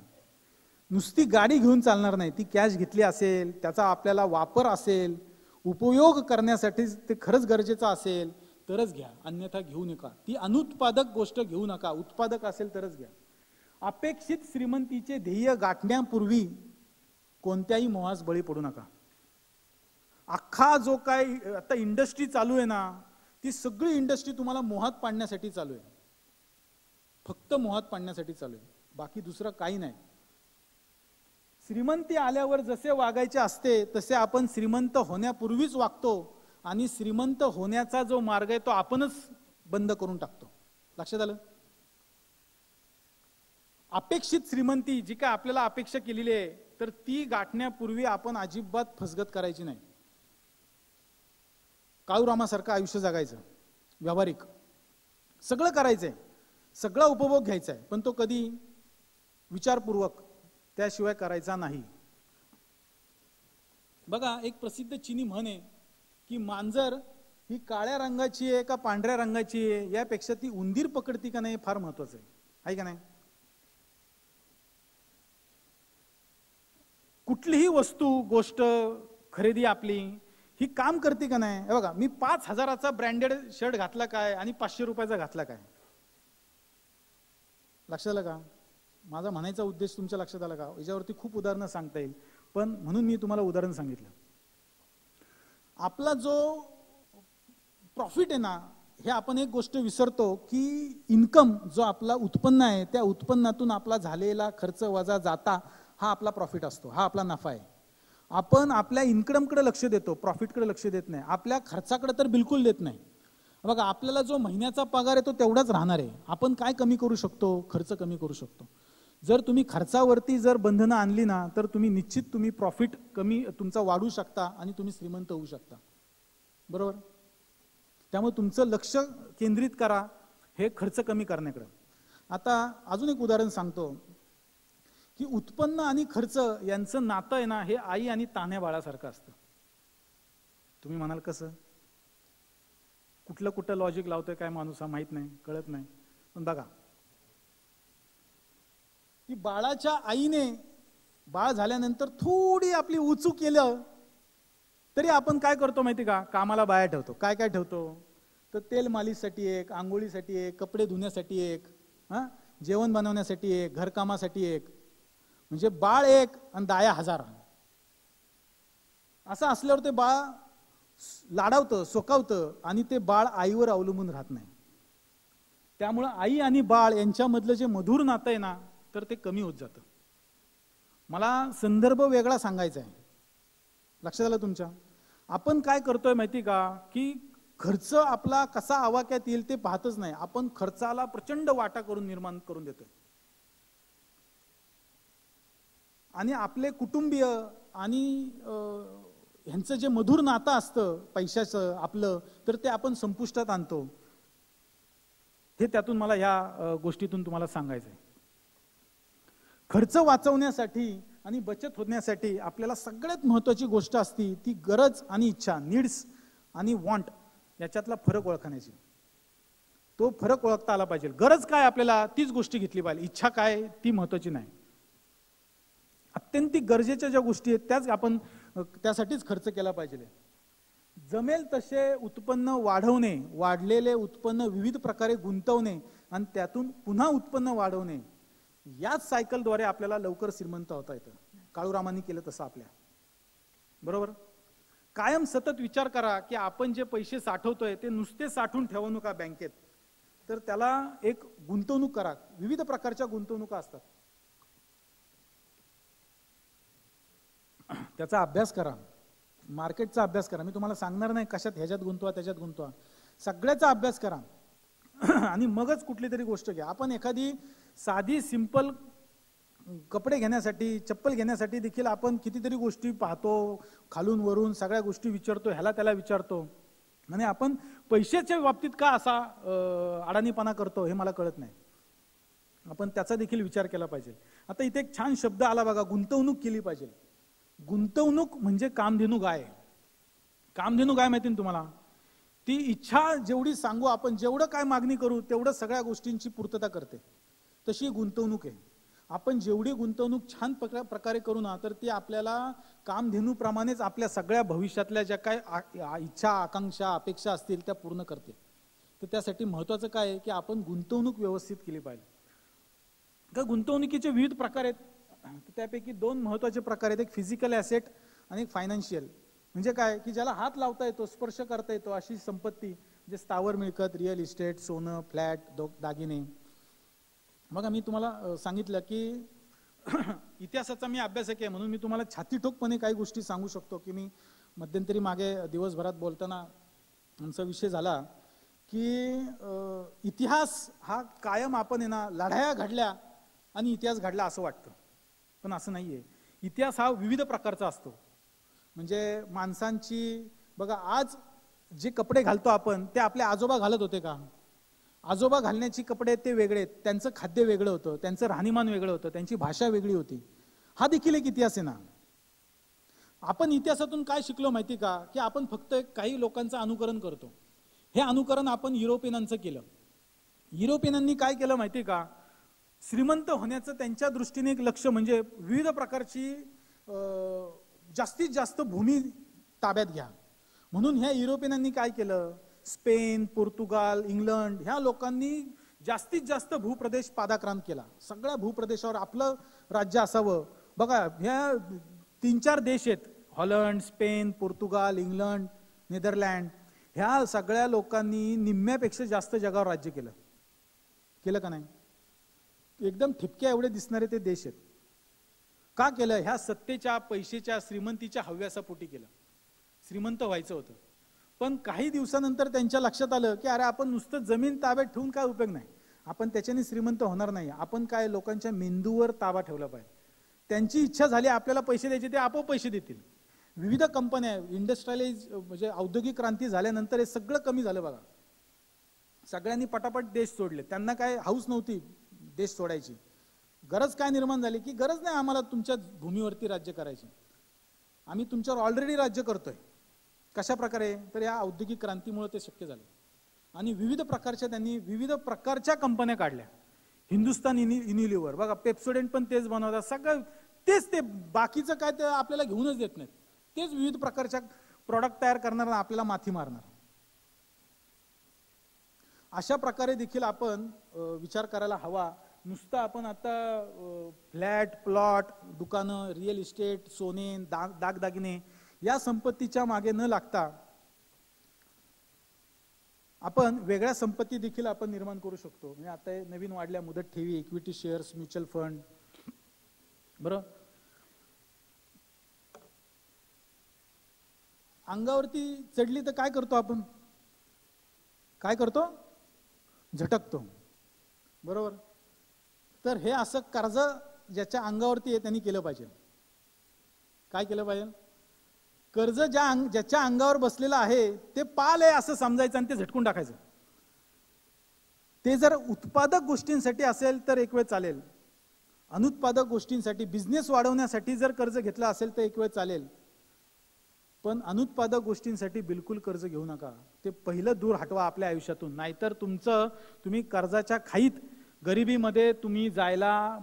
नुसती गाडी घेऊन चालणार नाही. ती कॅश घेतली असेल, त्याचा आपल्याला वापर असेल, उपयोग करण्यासाठी ते खरंच गरजेचं असेल तरच घ्या, अन्यथा घेऊ नका. ती अनुत्पादक गोष्ट घेऊ नका, उत्पादक असेल तरच घ्या. अपेक्षित श्रीमंतीचे ध्येय गाठण्यापूर्वी कोणत्याही मोहास बळी पडू नका. अख्खा जो काय आता इंडस्ट्री चालू आहे ना, ती सगळी इंडस्ट्री तुम्हाला मोहात पाडण्यासाठी चालू आहे, फक्त मोहात पाडण्यासाठी चालू आहे, बाकी दुसरं काही नाही. श्रीमंती आल्यावर जसे वागायचे असते तसे आपण श्रीमंत होण्यापूर्वीच वागतो आणि श्रीमंत होण्याचा जो मार्ग आहे तो आपणच बंद करून टाकतो. लक्षात आलं. अपेक्षित श्रीमंती जी काय आपल्याला अपेक्षा केलेली आहे तर ती गाठण्यापूर्वी आपण अजिबात फसगत करायची नाही. काळूरामासारखं आयुष्य जगायचं, व्यावहारिक सगळं करायचंय, सगळा उपभोग घ्यायचा आहे, पण तो कधी विचारपूर्वक त्याशिवाय करायचा नाही. बघा एक प्रसिद्ध चीनी म्हण आहे की मांजर ही काळ्या रंगाची आहे का पांढऱ्या रंगाची आहे यापेक्षा ती उंदीर पकडती का नाही फार महत्वाचं आहे का नाही. कुठलीही वस्तू गोष्ट खरेदी आपली ही काम करते का नाही. बघा मी 5,000चा ब्रँडेड शर्ट घातला काय आणि 500 रुपयाचा घातला काय, लक्षात आलं का. माझा म्हणायचा उद्देश तुमच्या लक्षात आला का. याच्यावरती खूप उदाहरणं सांगता येईल, पण म्हणून मी तुम्हाला उदाहरण सांगितलं. आपला जो प्रॉफिट आहे ना, हे आपण एक गोष्ट विसरतो की इन्कम जो आपला उत्पन्न आहे त्या उत्पन्नातून आपला झालेला खर्च वजा जाता हा आपला प्रॉफिट असतो, हा आपला नफा आहे. आपण आपल्या इन्कमकडे लक्ष देतो, प्रॉफिटकडे लक्ष देत नाही, आपल्या खर्चाकडे तर बिलकुल देत नाही. बघा आपल्याला जो महिन्याचा पगार आहे तो तेवढाच राहणार आहे. आपण काय कमी करू शकतो, खर्च कमी करू शकतो. जर तुम्ही खर्चावरती जर बंधनं आणली ना तर तुम्ही निश्चित तुम्ही प्रॉफिट कमी तुमचा वाढू शकता आणि तुम्ही श्रीमंत होऊ शकता, बरोबर. त्यामुळे तुमचं लक्ष केंद्रित करा हे खर्च कमी करण्याकडे. आता अजून एक उदाहरण सांगतो की उत्पन्न आणि खर्च यांचं नातं आहे ना हे आई आणि तान्ह्या बाळासारखं असतं. तुम्ही म्हणाल कसं, कुठलं कुठं लॉजिक लावतोय काय माणूस हा माहित नाही, कळत नाही. पण बघा की बाळाच्या आईने बाळ झाल्यानंतर थोडी आपली उचू केलं तरी आपण काय करतो माहिती का, कामाला बाया ठेवतो. काय काय ठेवतो तर तेल मालिशसाठी एक, आंघोळीसाठी एक, कपडे धुण्यासाठी एक, जेवण बनवण्यासाठी एक, घरकामासाठी एक. म्हणजे बाळ एक आणि दाया 1000. असं असल्यावर ते बाळ लाडावतं, सोकावतं आणि ते बाळ आईवर अवलंबून राहत नाही. त्यामुळं आई आणि बाळ यांच्यामधलं जे मधुर नातं आहे ना, तर ते कमी होत जातं. मला संदर्भ वेगळा सांगायचा आहे, लक्षात आलं तुमच्या? आपण काय करतोय माहिती का, की खर्च आपला कसा आवाक्यात येईल ते पाहतच नाही, आपण खर्चाला प्रचंड वाटा करून निर्माण करून देतोय. आणि आपले कुटुंबीय आणि ह्यांचं जे मधुर नातं असतं पैशाचं आपलं, तर ते आपण संपुष्टात आणतो. हे त्यातून मला ह्या गोष्टीतून तुम्हाला सांगायचं आहे. खर्च वाचवण्यासाठी आणि बचत होण्यासाठी आपल्याला सगळ्यात महत्त्वाची गोष्ट असती ती गरज आणि इच्छा, नीड्स आणि वॉन्ट याच्यातला फरक ओळखण्याची. तो फरक ओळखता आला पाहिजे. गरज काय आपल्याला तीच गोष्टी घेतली पाहिजे, इच्छा काय ती महत्त्वाची नाही. अत्यंत गरजेच्या ज्या गोष्टी आहेत त्याच आपण त्यासाठीच खर्च केला पाहिजे. जमेल तसे उत्पन्न वाढवणे, वाढलेले उत्पन्न विविध प्रकारे गुंतवणे आणि त्यातून पुन्हा उत्पन्न वाढवणे, याच सायकलद्वारे आपल्याला लवकर श्रीमंत होता येतं. काळूरामांनी केलं तसं आपल्या बरोबर. कायम सतत विचार करा की आपण जे पैसे साठवतोय ते नुसते साठवून ठेवू नका बँकेत, तर त्याला एक गुंतवणूक करा. विविध प्रकारच्या गुंतवणुका असतात, त्याचा अभ्यास करा, मार्केटचा अभ्यास करा. मी तुम्हाला सांगणार नाही कशात, ह्याच्यात गुंतवा त्याच्यात गुंतवा, सगळ्याचा अभ्यास करा आणि मगच कुठली तरी गोष्ट घ्या. आपण एखादी साधी सिंपल कपडे घेण्यासाठी, चप्पल घेण्यासाठी देखील आपण कितीतरी गोष्टी पाहतो, खालून वरून सगळ्या गोष्टी विचारतो, ह्याला त्याला विचारतो. आणि आपण पैशाच्या बाबतीत का असा अडाणीपणा करतो हे मला कळत नाही. आपण त्याचा देखील विचार केला पाहिजे. आता इथे एक छान शब्द आला बघा, गुंतवणूक केली पाहिजे. गुंतवणूक म्हणजे कामधेनू गाय. कामधेनू गाय माहिती ना तुम्हाला? ती इच्छा जेवढी सांगू आपण, जेवढं काय मागणी करू तेवढं सगळ्या गोष्टींची पूर्तता करते. तशी गुंतवणूक आहे. आपण जेवढी गुंतवणूक छान प्रकारे करू ना, तर ती आपल्याला कामधेनूप्रमाणेच आपल्या सगळ्या भविष्यातल्या ज्या काय इच्छा, आकांक्षा, अपेक्षा असतील त्या पूर्ण करते. तर त्यासाठी महत्त्वाचं काय आहे की आपण गुंतवणूक व्यवस्थित केली पाहिजे. का गुंतवणुकीचे विविध प्रकार आहेत, त्यापैकी दोन महत्त्वाचे प्रकार आहेत, एक फिजिकल ॲसेट आणि एक फायनान्शियल. म्हणजे काय की ज्याला हात लावता येतो, स्पर्श करता येतो अशी संपत्ती, जे स्थावर मिळकत, रिअल इस्टेट, सोनं, फ्लॅट, दागिने. बघा मी तुम्हाला सांगितलं की इतिहासाचा मी अभ्यासक आहे, म्हणून मी तुम्हाला छातीठोकपणे काही गोष्टी सांगू शकतो. की मी मध्यंतरी मागे दिवसभरात बोलताना आमचा विषय झाला की इतिहास हा कायम आपण आहे ना लढाया घडल्या आणि इतिहास घडला असं वाटतं, पण असं नाही आहे. इतिहास हा विविध प्रकारचा असतो. म्हणजे माणसांची बघा, आज जे कपडे घालतो आपण ते आपले आजोबा घालत होते का? आजोबा घालण्याची कपडे ते वेगळे, त्यांचं खाद्य वेगळं होतं, त्यांचं राहणीमान वेगळं होतं, त्यांची भाषा वेगळी होती. हा देखील एक इतिहास आहे ना. आपण इतिहासातून काय शिकलो माहिती का? की आपण फक्त काही लोकांचं अनुकरण करतो. हे अनुकरण आपण युरोपियनांचं केलं. युरोपियनांनी काय केलं माहिती का? श्रीमंत होण्याचं त्यांच्या दृष्टीने एक लक्ष म्हणजे विविध प्रकारची जास्तीत जास्त भूमी ताब्यात घ्या. म्हणून ह्या युरोपियनांनी काय केलं? स्पेन, पोर्तुगाल, इंग्लंड ह्या लोकांनी जास्तीत जास्त भूप्रदेश पादाक्रांत केला. सगळ्या भूप्रदेशावर आपलं राज्य असावं. बघा ह्या 3-4 देश आहेत, Holland, Spain, Portugal, England, Netherland, ह्या सगळ्या लोकांनी निम्म्यापेक्षा जास्त जगावर राज्य केलं. केलं का नाही? एकदम ठिपक्या एवढे दिसणारे ते देश आहेत. का केलं? ह्या सत्तेच्या, पैशाच्या, श्रीमंतीच्या हव्यासापोटी केलं. श्रीमंत व्हायचं होतं. पण काही दिवसानंतर त्यांच्या लक्षात आलं की अरे आपण नुसतं जमीन ताब्यात ठेवून काय उपयोग नाही, आपण त्याच्याने श्रीमंत होणार नाही. आपण काय लोकांच्या मेंदूवर ताबा ठेवला पाहिजे. त्यांची इच्छा झाली आपल्याला पैसे द्यायचे, ते आपोआप पैसे देतील. विविध कंपन्या, इंडस्ट्रियलाइज म्हणजे औद्योगिक क्रांती झाल्यानंतर हे सगळं कमी झालं बघा. सगळ्यांनी पटापट देश सोडले. त्यांना काय हौस नव्हती देश सोडायची. गरज काय निर्माण झाली की गरज नाही आम्हाला तुमच्या भूमीवरती राज्य करायची, आम्ही तुमच्यावर ऑलरेडी राज्य करतोय. कशा प्रकारे? तर या औद्योगिक क्रांतीमुळे ते शक्य झाले. आणि विविध प्रकारच्या त्यांनी विविध प्रकारच्या कंपन्या काढल्या. हिंदुस्तान युनिलिव्हर बघा, पेप्सोडेंट पण तेच बनवतात, सगळं तेच. ते बाकीचं काय ते आपल्याला घेऊनच देत नाहीत. तेच विविध प्रकारच्या प्रॉडक्ट तयार करणार आणि आपल्याला माथी मारणार. अशा प्रकारे देखील आपण विचार करायला हवा. नुसतं आपण आता फ्लॅट, प्लॉट, दुकानं, रिअल इस्टेट, सोने, दागदागिने या संपत्तीच्या मागे न लागता आपण वेगळ्या संपत्ती देखील आपण निर्माण करू शकतो. म्हणजे आता नवीन वाढल्या मुदत ठेवी, इक्विटी शेअर्स, म्युच्युअल फंड. बरं, अंगावरती चढली तर काय करतो आपण? काय करतो? झटकतो. बरोबर. तर हे असं कर्ज ज्याच्या अंगावरती आहे त्यांनी केलं पाहिजे. काय केलं पाहिजे? कर्ज ज्याच्या अंगावर बसलेलं आहे ते पाल आहे असं समजायचं आणि ते झटकून टाकायचं. ते जर उत्पादक गोष्टींसाठी असेल तर एक वेळ चालेल, अनुत्पादक गोष्टींसाठी, बिझनेस वाढवण्यासाठी जर कर्ज घेतलं असेल तर एक वेळ चालेल, पण अनुत्पादक गोष्टींसाठी बिलकुल कर्ज घेऊ नका. ते पहिलं दूर हटवा आपल्या आयुष्यातून. नाहीतर तुम्ही कर्जाच्या खाईत, गरिबीमध्ये तुम्ही जायला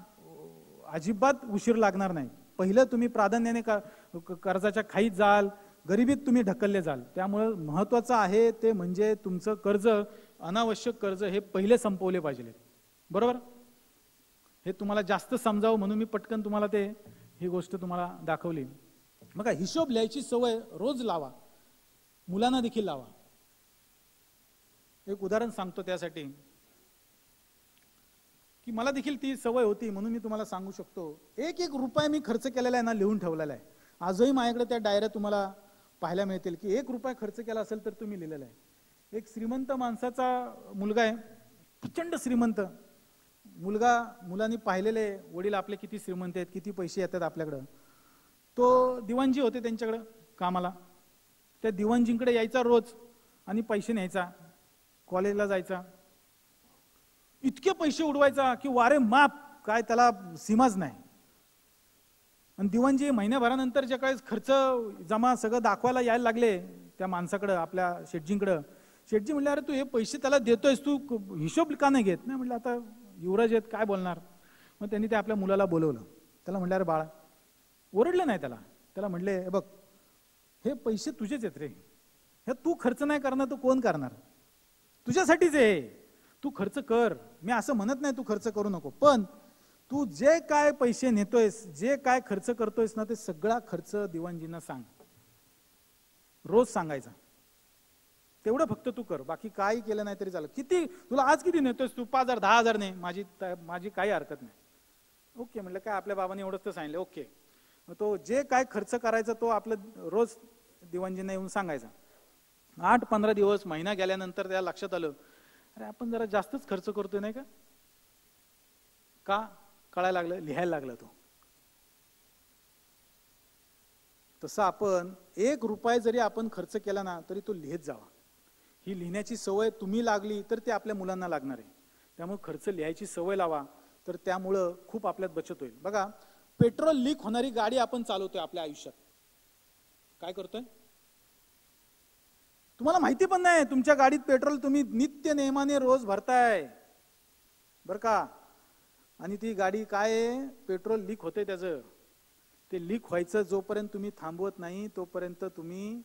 अजिबात उशीर लागणार नाही. पहिलं तुम्ही प्राधान्याने कर्जाच्या खाईत जाल, गरिबीत तुम्ही ढकलले जाल. त्यामुळे महत्त्वाचं आहे ते म्हणजे तुमचं कर्ज, अनावश्यक कर्ज हे पहिले संपवले पाहिजे. बरोबर. हे तुम्हाला जास्त समजावं म्हणून मी पटकन तुम्हाला ही गोष्ट तुम्हाला दाखवली. बघा, हिशोब लिहायची सवय रोज लावा, मुलांना देखील लावा. एक उदाहरण सांगतो त्यासाठी की मला देखील ती सवय होती म्हणून मी तुम्हाला सांगू शकतो. एक एक रुपया मी खर्च केलेला आहे ना, लिहून ठेवलेला आहे. आजही माझ्याकडे त्या डायऱ्या तुम्हाला पाहायला मिळतील की 1 रुपया खर्च केला असेल तर तुम्ही लिहिलेला आहे. एक श्रीमंत माणसाचा मुलगा आहे, प्रचंड श्रीमंत मुलगा. मुलांनी पाहिलेले वडील आपले किती श्रीमंत आहेत, किती पैसे येतात आपल्याकडं. तो दिवाणजी होते त्यांच्याकडे कामाला. त्या दिवाणजींकडे यायचा रोज आणि पैसे न्यायचा, कॉलेजला जायचा. इतके पैसे उडवायचा की वारे माप, काय त्याला सीमाच नाही. आणि दिवाणजी महिन्याभरानंतर ज्या काही खर्च जमा सगळं दाखवायला यायला लागले त्या माणसाकडे, आपल्या शेटजींकडे, शेटजी म्हणले, अरे तू हे पैसे त्याला देतोयस, तू हिशोब का नाही घेत? नाही म्हटलं, आता युवराज आहेत, काय बोलणार. मग त्यांनी ते आपल्या मुलाला बोलवलं. त्याला म्हणलं, अरे बाळा, ओरडले नाही त्याला म्हणले, बघ हे पैसे तुझेच आहेत रे, हे तू खर्च नाही करणार तर कोण करणार? तुझ्यासाठीच आहे, तू खर्च कर. मी असं म्हणत नाही तू खर्च करू नको, पण तू जे काय पैसे नेतोयस, जे काय खर्च करतोयस ना, ते सगळा खर्च दिवाणजींना सांग. रोज सांगायचा. तेवढं फक्त तू कर, बाकी काही केलं नाही तरी चालेल. किती तुला आज किती नेतोयस तू? 5,000 10,000 ने, माझी काही हरकत नाही. ओके म्हटलं, काय आपल्या बाबांनी एवढंच तर सांगितलं. ओके. तो जे काय खर्च करायचा तो आपलं रोज दिवाणजींना येऊन सांगायचा. 8-15 दिवस, महिना गेल्यानंतर त्याला लक्षात आलं, अरे आपण जरा जास्तच खर्च करतोय नाही का? कळायला लागलं, लिहायला लागला तो. तसं आपण 1 रुपया जरी आपण खर्च केला ना तरी तो लिहित जावा. ही लिहिण्याची सवय तुम्ही लागली तर ते आपल्या मुलांना लागणार आहे. त्यामुळे खर्च लिहायची सवय लावा, तर त्यामुळं खूप आपल्यात बचत होईल. बघा, पेट्रोल लीक होणारी गाडी आपण चालवतोय आपल्या आयुष्यात. काय करतोय तुम्हाला माहिती पण नाही. तुमच्या गाडीत पेट्रोल तुम्ही नित्य नेमाने रोज भरताय बर का, आणि ती गाडी काय आहे, पेट्रोल लीक होते. त्याचं ते लीक व्हायचं जोपर्यंत तुम्ही थांबवत नाही तोपर्यंत तुम्ही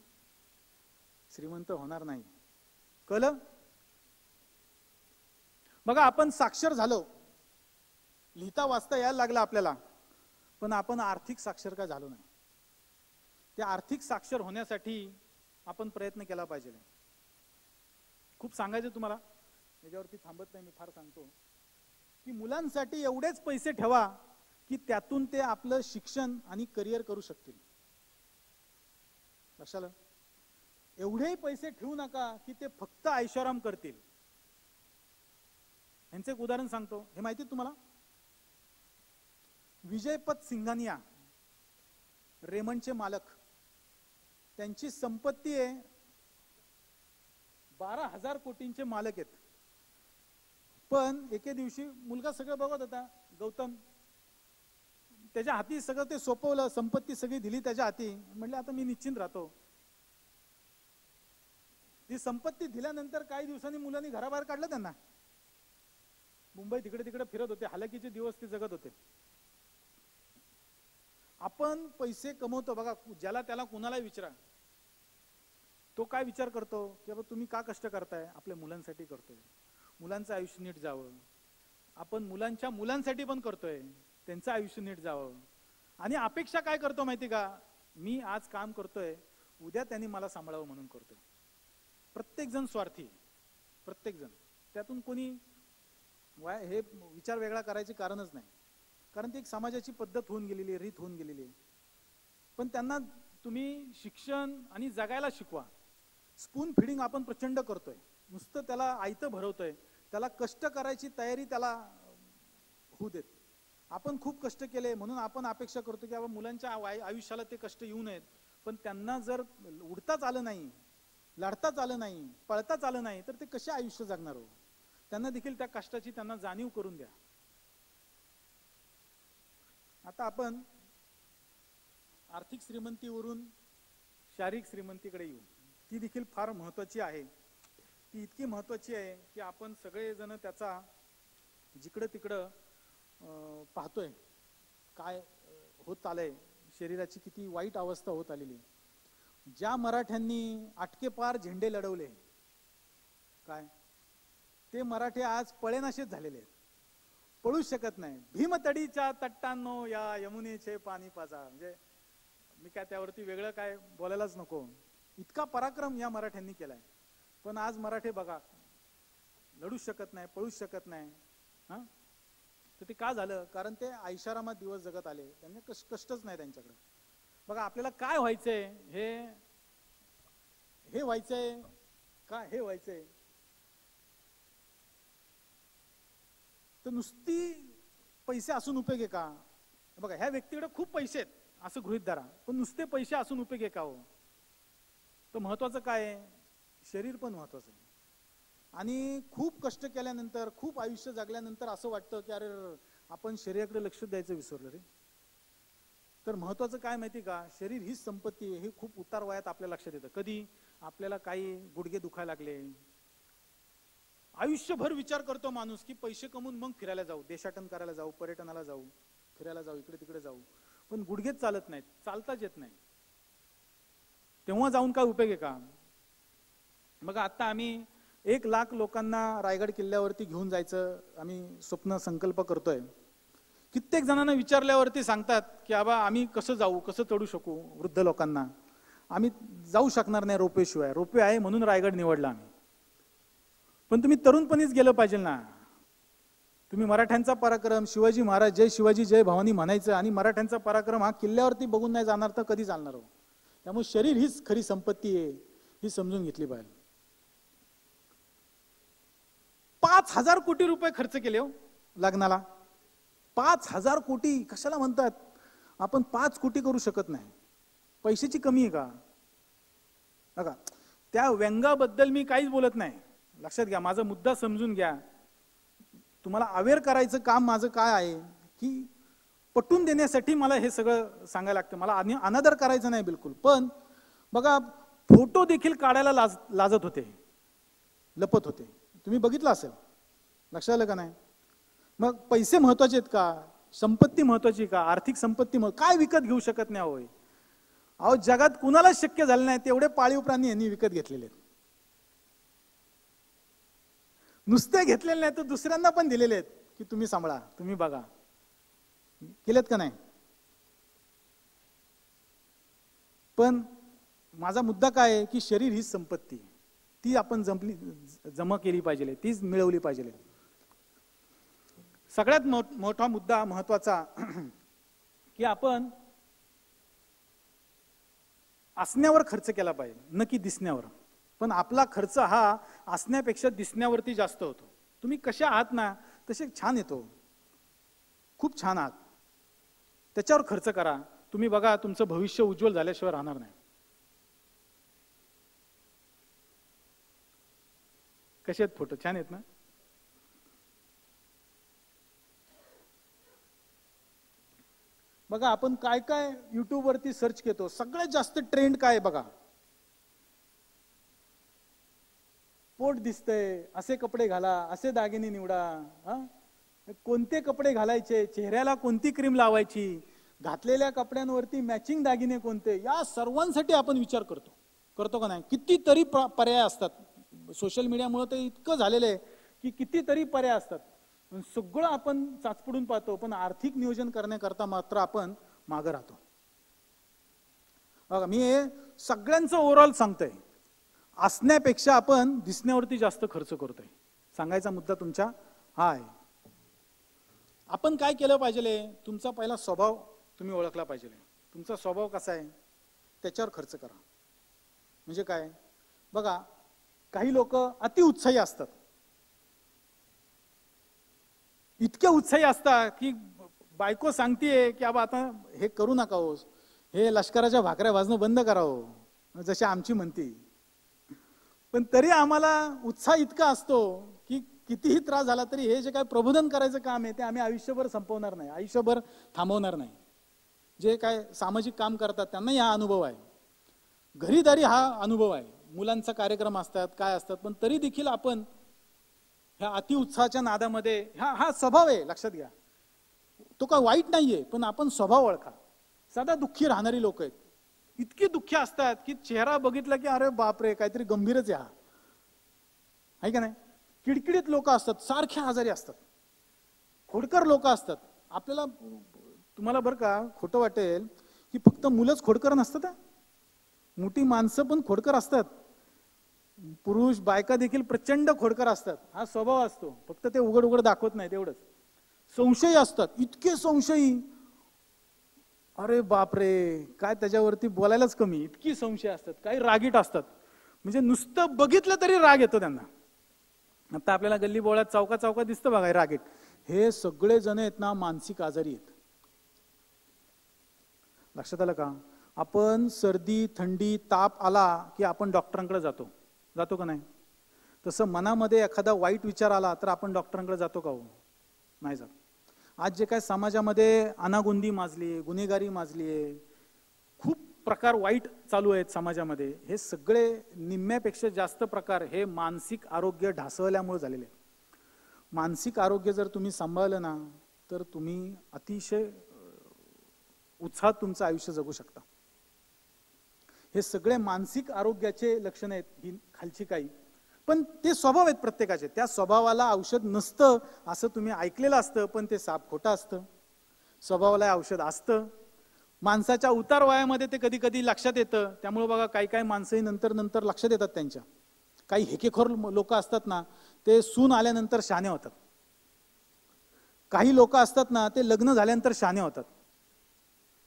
श्रीमंत होणार नाही. कळलं? बघा, आपण साक्षर झालो, लिहिता वाचता यायला लागला आपल्याला, पण आपण आर्थिक साक्षर काय झालो नाही. त्या आर्थिक साक्षर होण्यासाठी आपण प्रयत्न केला पाहिजे. खूप सांगायचं तुम्हाला, याच्यावरती थांबत नाही, मी फार सांगतो की मुलांसाठी एवढेच पैसे ठेवा की त्यातून ते आपलं शिक्षण आणि करिअर करू शकतील. लक्षात आलं? एवढेही पैसे ठेवू नका की ते फक्त ऐशोआराम करतील. यांचं एक उदाहरण सांगतो. हे माहिती तुम्हाला, विजयपत सिंघानिया, रेमंडचे मालक, त्यांची संपत्ती आहे 12,000 कोटींचे मालक आहेत. पण एके दिवशी मुलगा सगळं बघत होता, गौतम, त्याच्या हाती सगळं ते सोपवलं, संपत्ती सगळी दिली त्याच्या हाती. म्हणले आता मी निश्चिंत राहतो. ती संपत्ती दिल्यानंतर काही दिवसांनी मुलांनी घराबाहेर काढलं त्यांना. मुंबई तिकडे तिकडे फिरत होते, हालाकीचे दिवस ते जगत होते. आपण पैसे कमवतो बघा, ज्याला त्याला कुणाला विचारा, तो काय विचार करतो की बाबा तुम्ही का कष्ट करताय? आपल्या मुलांसाठी करतोय, मुलांचं आयुष्य नीट जावं. आपण मुलांच्या मुलांसाठी पण करतोय, त्यांचं आयुष्य नीट जावं. आणि अपेक्षा काय करतो माहिती का? मी आज काम करतोय, उद्या त्यांनी मला सांभाळावं म्हणून करतोय. प्रत्येक जण स्वार्थी. प्रत्येक जण. त्यातून कोणी हे विचार वेगळा करायचे कारणच नाही, कारण ती एक समाजाची पद्धत होऊन गेलेली आहे, रीत होऊन गेलेली आहे. पण त्यांना तुम्ही शिक्षण आणि जगायला शिकवा. स्पून फिडिंग आपण प्रचंड करतोय, नुसतं त्याला आयतं भरवतोय, त्याला कष्ट करायची तयारी त्याला होऊ देत. आपण खूप कष्ट केले म्हणून आपण अपेक्षा करतो की बाबा मुलांच्या आयुष्याला ते कष्ट येऊ नयेत. पण त्यांना जर उडताच आलं नाही, लढताच आलं नाही, पळताच आलं नाही, तर ते कसे आयुष्य जगणार हो? त्यांना देखील त्या कष्टाची त्यांना जाणीव करून द्या. आता आपण आर्थिक श्रीमंतीवरून शारीरिक श्रीमंतीकडे येऊ. ती देखील फार महत्वाची आहे. ती इतकी महत्वाची आहे की आपण सगळेजण त्याचा जिकडं तिकडं पाहतोय काय होत आलंय, शरीराची किती वाईट अवस्था होत आलेली. ज्या मराठ्यांनी आटकेपार झेंडे लढवले काय, ते मराठे आज पळेनाशेच झालेले आहेत, पळूच शकत नाही. भीमतडीच्या तट्टांनो या यमुनेचे पाणी पाजा. म्हणजे मी काय त्यावरती वेगळं काय बोलायलाच नको, इतका पराक्रम या मराठ्यांनी केलाय. पण आज मराठे बघा लढूच शकत नाही, पळूच शकत नाही. हा, तर ते का झालं? कारण ते ऐशारामात दिवस जगत आले, त्यांनी कष्टच नाही त्यांच्याकडे. बघा आपल्याला काय व्हायचंय, हे व्हायचंय का, हे व्हायचंय तर नुसती पैसे असून उपयोग आहे का? बघा ह्या व्यक्तीकडे खूप पैसे आहेत असं गृहीत धरा, पण नुसते पैसे असून उपयोग आहे का हो? तर महत्वाचं काय आहे? शरीर पण महत्वाचं आहे. आणि खूप कष्ट केल्यानंतर, खूप आयुष्य जगल्यानंतर असं वाटतं की अरे आपण शरीराकडे लक्ष द्यायचं विसरलो रे. तर महत्वाचं काय माहिती का, शरीर हीच संपत्ती आहे. हे खूप उतार वयात आपल्या लक्षात येतं. कधी आपल्याला काही गुडघे दुखायला लागले, आयुष्यभर विचार करतो माणूस की पैसे कमवून मग फिरायला जाऊ, देशाटन करायला जाऊ, पर्यटनाला जाऊ, फिरायला जाऊ, इकडे तिकडे जाऊ, पण गुडघेच चालत नाहीत, चालताच येत नाही. तेव्हा जाऊन काय उपयोग आहे का? मग आता आम्ही 1,00,000 लोकांना रायगड किल्ल्यावरती घेऊन जायचं आम्ही स्वप्न संकल्प करतोय. कित्येक जणांना विचारल्यावरती सांगतात की आबा आम्ही कसं जाऊ, कसं चढू शकू. वृद्ध लोकांना आम्ही जाऊ शकणार नाही रोपवे शिवाय. रोपवे आहे म्हणून रायगड निवडला आम्ही. पण तुम्ही तरुणपणीच गेलं पाहिजे ना. तुम्ही मराठ्यांचा पराक्रम, शिवाजी महाराज जय शिवाजी जय भवानी म्हणायचं आणि मराठ्यांचा पराक्रम हा किल्ल्यावरती बघून नाही जाणार तर कधी चालणार हो? त्यामुळे शरीर हीच खरी संपत्ती आहे, ही समजून घेतली पाहिजे. 5,000 कोटी रुपये खर्च केले हो लग्नाला. 5,000 कोटी कशाला म्हणतात? आपण 5 कोटी करू शकत नाही. पैशाची कमी आहे का? बघा त्या व्यंगाबद्दल मी काहीच बोलत नाही, लक्षात घ्या. माझा मुद्दा समजून घ्या. तुम्हाला अवेअर करायचं काम माझं काय आहे की पटवून देण्यासाठी मला हे सगळं सांगायला लागतं. मला अनादर करायचं नाही बिलकुल. पण बघा फोटो देखील काढायला लाजत होते, लपत होते. तुम्ही बघितलं असेल, लक्षात आलं का नाही? मग पैसे महत्वाचे आहेत का? संपत्ती महत्वाची का? आर्थिक संपत्ती काय विकत घेऊ शकत नाही होय? अहो जगात कुणालाच शक्य झालं नाही तेवढे पाळीव प्राणी यांनी विकत घेतलेले आहेत. नुसते घेतलेले नाही तर दुसऱ्यांना पण दिलेले आहेत की तुम्ही सांभाळा, तुम्ही बघा. केलेत का नाही? पण माझा मुद्दा काय आहे की शरीर ही संपत्ती, ती आपण जमा केली पाहिजे, तीच मिळवली पाहिजे. सगळ्यात मोठा मुद्दा महत्वाचा की आपण असण्यावर खर्च केला पाहिजे, न की दिसण्यावर. पण आपला खर्च हा असण्यापेक्षा दिसण्यावरती जास्त होतो. तुम्ही कशा आहात ना तसे छान येतो, खूप छान आहात, त्याच्यावर खर्च करा. तुम्ही बघा तुमचं भविष्य उज्ज्वल झाल्याशिवाय राहणार नाही. कसे आहेत फोटो? छान आहेत ना? बघा आपण काय काय युट्यूब वरती सर्च करतो, सगळ्यात जास्त ट्रेंड काय बघा. पोट दिसतंय, असे कपडे घाला, असे दागिने निवडा, कोणते कपडे घालायचे, चेहऱ्याला कोणती क्रीम लावायची, घातलेल्या कपड्यांवरती मॅचिंग दागिने कोणते, या सर्वांसाठी आपण विचार करतो का नाही? कितीतरी पर्याय असतात. सोशल मीडियामुळे ते इतकं झालेलं आहे की कितीतरी पर्याय असतात. सगळं आपण चाचपडून पाहतो, पण आर्थिक नियोजन करण्याकरता मात्र आपण मागे राहतो. बघा मी सगळ्यांचं ओव्हरऑल सांगतोय. असण्यापेक्षा आपण दिसण्यावरती जास्त खर्च करतोय. सांगायचा मुद्दा तुमच्या हा आहे. आपण काय केलं पाहिजे, तुमचा पहिला स्वभाव तुम्ही ओळखला पाहिजे. तुमचा स्वभाव कसा आहे त्याच्यावर खर्च करा. म्हणजे काय बघा, काही लोक अति उत्साही असतात, इतके उत्साही असतात की बायको सांगतेय की बाबा आता हे करू नका हो, हे लष्कराच्या भाकऱ्या भाजणं बंद करावं, जशी आमची म्हणते. पण तरी आम्हाला उत्साह इतका असतो की कितीही त्रास झाला तरी हे जे काय प्रबोधन करायचं काम आहे ते आम्ही आयुष्यभर संपवणार नाही, आयुष्यभर थांबवणार नाही. जे काय सामाजिक काम करतात त्यांनाही हा अनुभव आहे, घरीदारी हा अनुभव आहे, मुलांचा कार्यक्रम असतात काय असतात, पण तरी देखील आपण ह्या अतिउत्साहाच्या नादामध्ये हा स्वभाव आहे, लक्षात घ्या. तो काय वाईट नाहीये, पण आपण स्वभाव ओळखा. सदा दुःखी राहणारी लोक आहेत, इतकी दुःखी असतात की चेहरा बघितला की अरे बापरे काहीतरी गंभीरच आहे हा, आहे का नाही. किडकिडीत लोक असतात, सारखे आजारी असतात, खोडकर लोक असतात. आपल्याला तुम्हाला बरं का खोटं वाटेल की फक्त मुलंच खोडकर नसतात, मोठी माणसं पण खोडकर असतात, पुरुष बायका देखील प्रचंड खोडकर असतात. हा स्वभाव असतो, फक्त ते उघड उघड दाखवत नाही तेवढंच. संशयी असतात, इतके संशयी, अरे बापरे काय त्याच्यावरती बोलायलाच कमी, इतकी संशय असतात. काही रागीट असतात, म्हणजे नुसतं बघितलं तरी राग येतो त्यांना. आता आपल्याला गल्ली बोळात चौकात दिसतं बघा रागीट. हे सगळे जण आहेत ना मानसिक आजारी आहेत. लक्षात आलं का. आपण सर्दी थंडी ताप आला की आपण डॉक्टरांकडे जातो का नाही. तसं मनामध्ये एखादा वाईट विचार आला तर आपण डॉक्टरांकडे जातो का हो, नाही जात. आज जे काय समाजामध्ये अनागोंदी माजली, गुन्हेगारी माजली आहे, खूप प्रकार वाईट चालू आहेत समाजामध्ये, हे सगळे निम्म्यापेक्षा जास्त प्रकार हे मानसिक आरोग्य ढासळल्यामुळे झालेले आहेत. मानसिक आरोग्य जर तुम्ही सांभाळलं ना तर तुम्ही अतिशय उत्साहात तुमचं आयुष्य जगू शकता. हे सगळे मानसिक आरोग्याचे लक्षण आहेत, ही खालची काही, पण ते स्वभाव आहेत प्रत्येकाचे. त्या स्वभावाला औषध नसतं असं तुम्ही ऐकलेलं असतं, पण ते साप खोटं असतं. स्वभावाला औषध असतं. माणसाच्या उतार वयामध्ये ते कधी कधी लक्षात येतं. त्यामुळे बघा काही माणसंही नंतर लक्षात येतात त्यांच्या. काही हेकेखोर लोक असतात ना ते सून आल्यानंतर शहाणे होतात. काही लोक असतात ना ते लग्न झाल्यानंतर शहाणे होतात.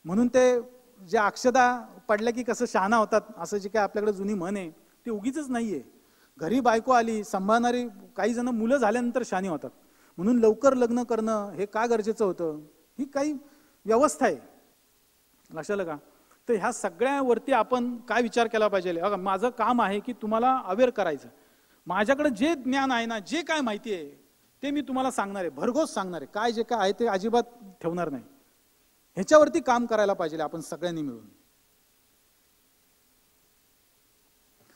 म्हणून ते जे अक्षदा पडल्या की कसं शहाणा होतात असं जे काय आपल्याकडे जुनी म्हण आहे ते उगीच नाहीये. घरी बायको आली सांभाळणारी, काही जण मुलं झाल्यानंतर शहाणे होतात. म्हणून लवकर लग्न करणं हे का गरजेचं होतं, ही काही व्यवस्था आहे. लक्षात आलं का. तर ह्या सगळ्यावरती आपण काय विचार केला पाहिजे. बघा माझं काम आहे की तुम्हाला अवेअर करायचं. माझ्याकडे जे ज्ञान आहे ना, जे काय माहिती आहे ते मी तुम्हाला सांगणार आहे, भरघोस सांगणार आहे. काय जे काय आहे ते अजिबात ठेवणार नाही. ह्याच्यावरती काम करायला पाहिजे आपण सगळ्यांनी मिळून.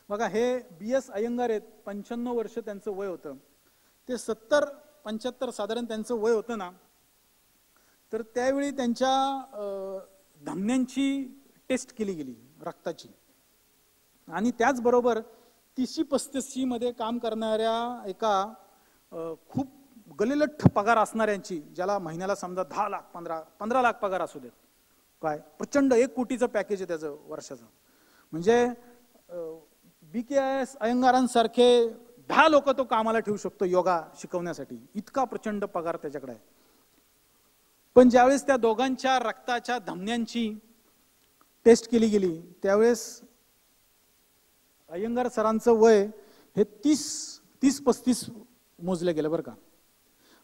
बघा हे BS अय्यंगार आहेत, 95 वर्ष त्यांचं वय होतं. ते 70-75 साधारण त्यांचं वय होतं ना, तर त्यावेळी त्यांच्या धमन्यांची टेस्ट केली गेली रक्ताची. आणि त्याचबरोबर 30-35 मध्ये काम करणाऱ्या एका खूप गलिलठ्ठ पगार असणाऱ्यांची, ज्याला महिन्याला समजा 10 लाख 15 लाख पगार असू देत, काय प्रचंड 1 कोटीचं पॅकेज आहे त्याचं वर्षाचं. म्हणजे BKS अय्यंगारांसारखे 10 लोक तो कामाला ठेवू शकतो योगा शिकवण्यासाठी, इतका प्रचंड पगार त्याच्याकडे आहे. पण ज्यावेळेस त्या दोघांच्या रक्ताच्या धमन्यांची टेस्ट केली गेली त्यावेळेस अय्यंगार सरांचं वय हे 30-35 मोजलं गेलं बरं का.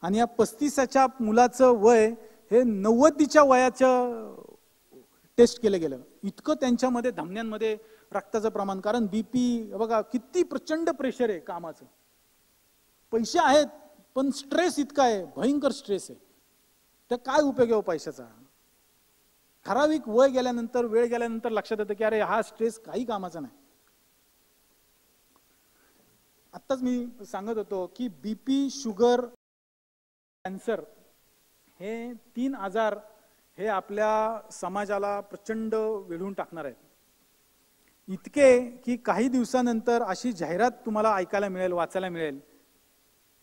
आणि या 35च्या मुलाचं वय हे 90च्या वयाचं टेस्ट केलं गेलं. इतकं त्यांच्यामध्ये धमन्यांमध्ये रक्ताचं प्रमाण. कारण BP बघा किती प्रचंड प्रेशर आहे कामाचं. पैसे आहेत पण स्ट्रेस इतका आहे, भयंकर स्ट्रेस आहे. तर काय उपयोग आहे पैशाचा. ठराविक वय गेल्यानंतर, वेळ गेल्यानंतर लक्षात येतं की अरे हा स्ट्रेस काही कामाचा नाही. आत्ताच मी सांगत होतो की BP, शुगर, कॅन्सर हे 3 आजार हे आपल्या समाजाला प्रचंड वेढून टाकणार आहेत. इतके की काही दिवसानंतर अशी जाहिरात तुम्हाला ऐकायला मिळेल, वाचायला मिळेल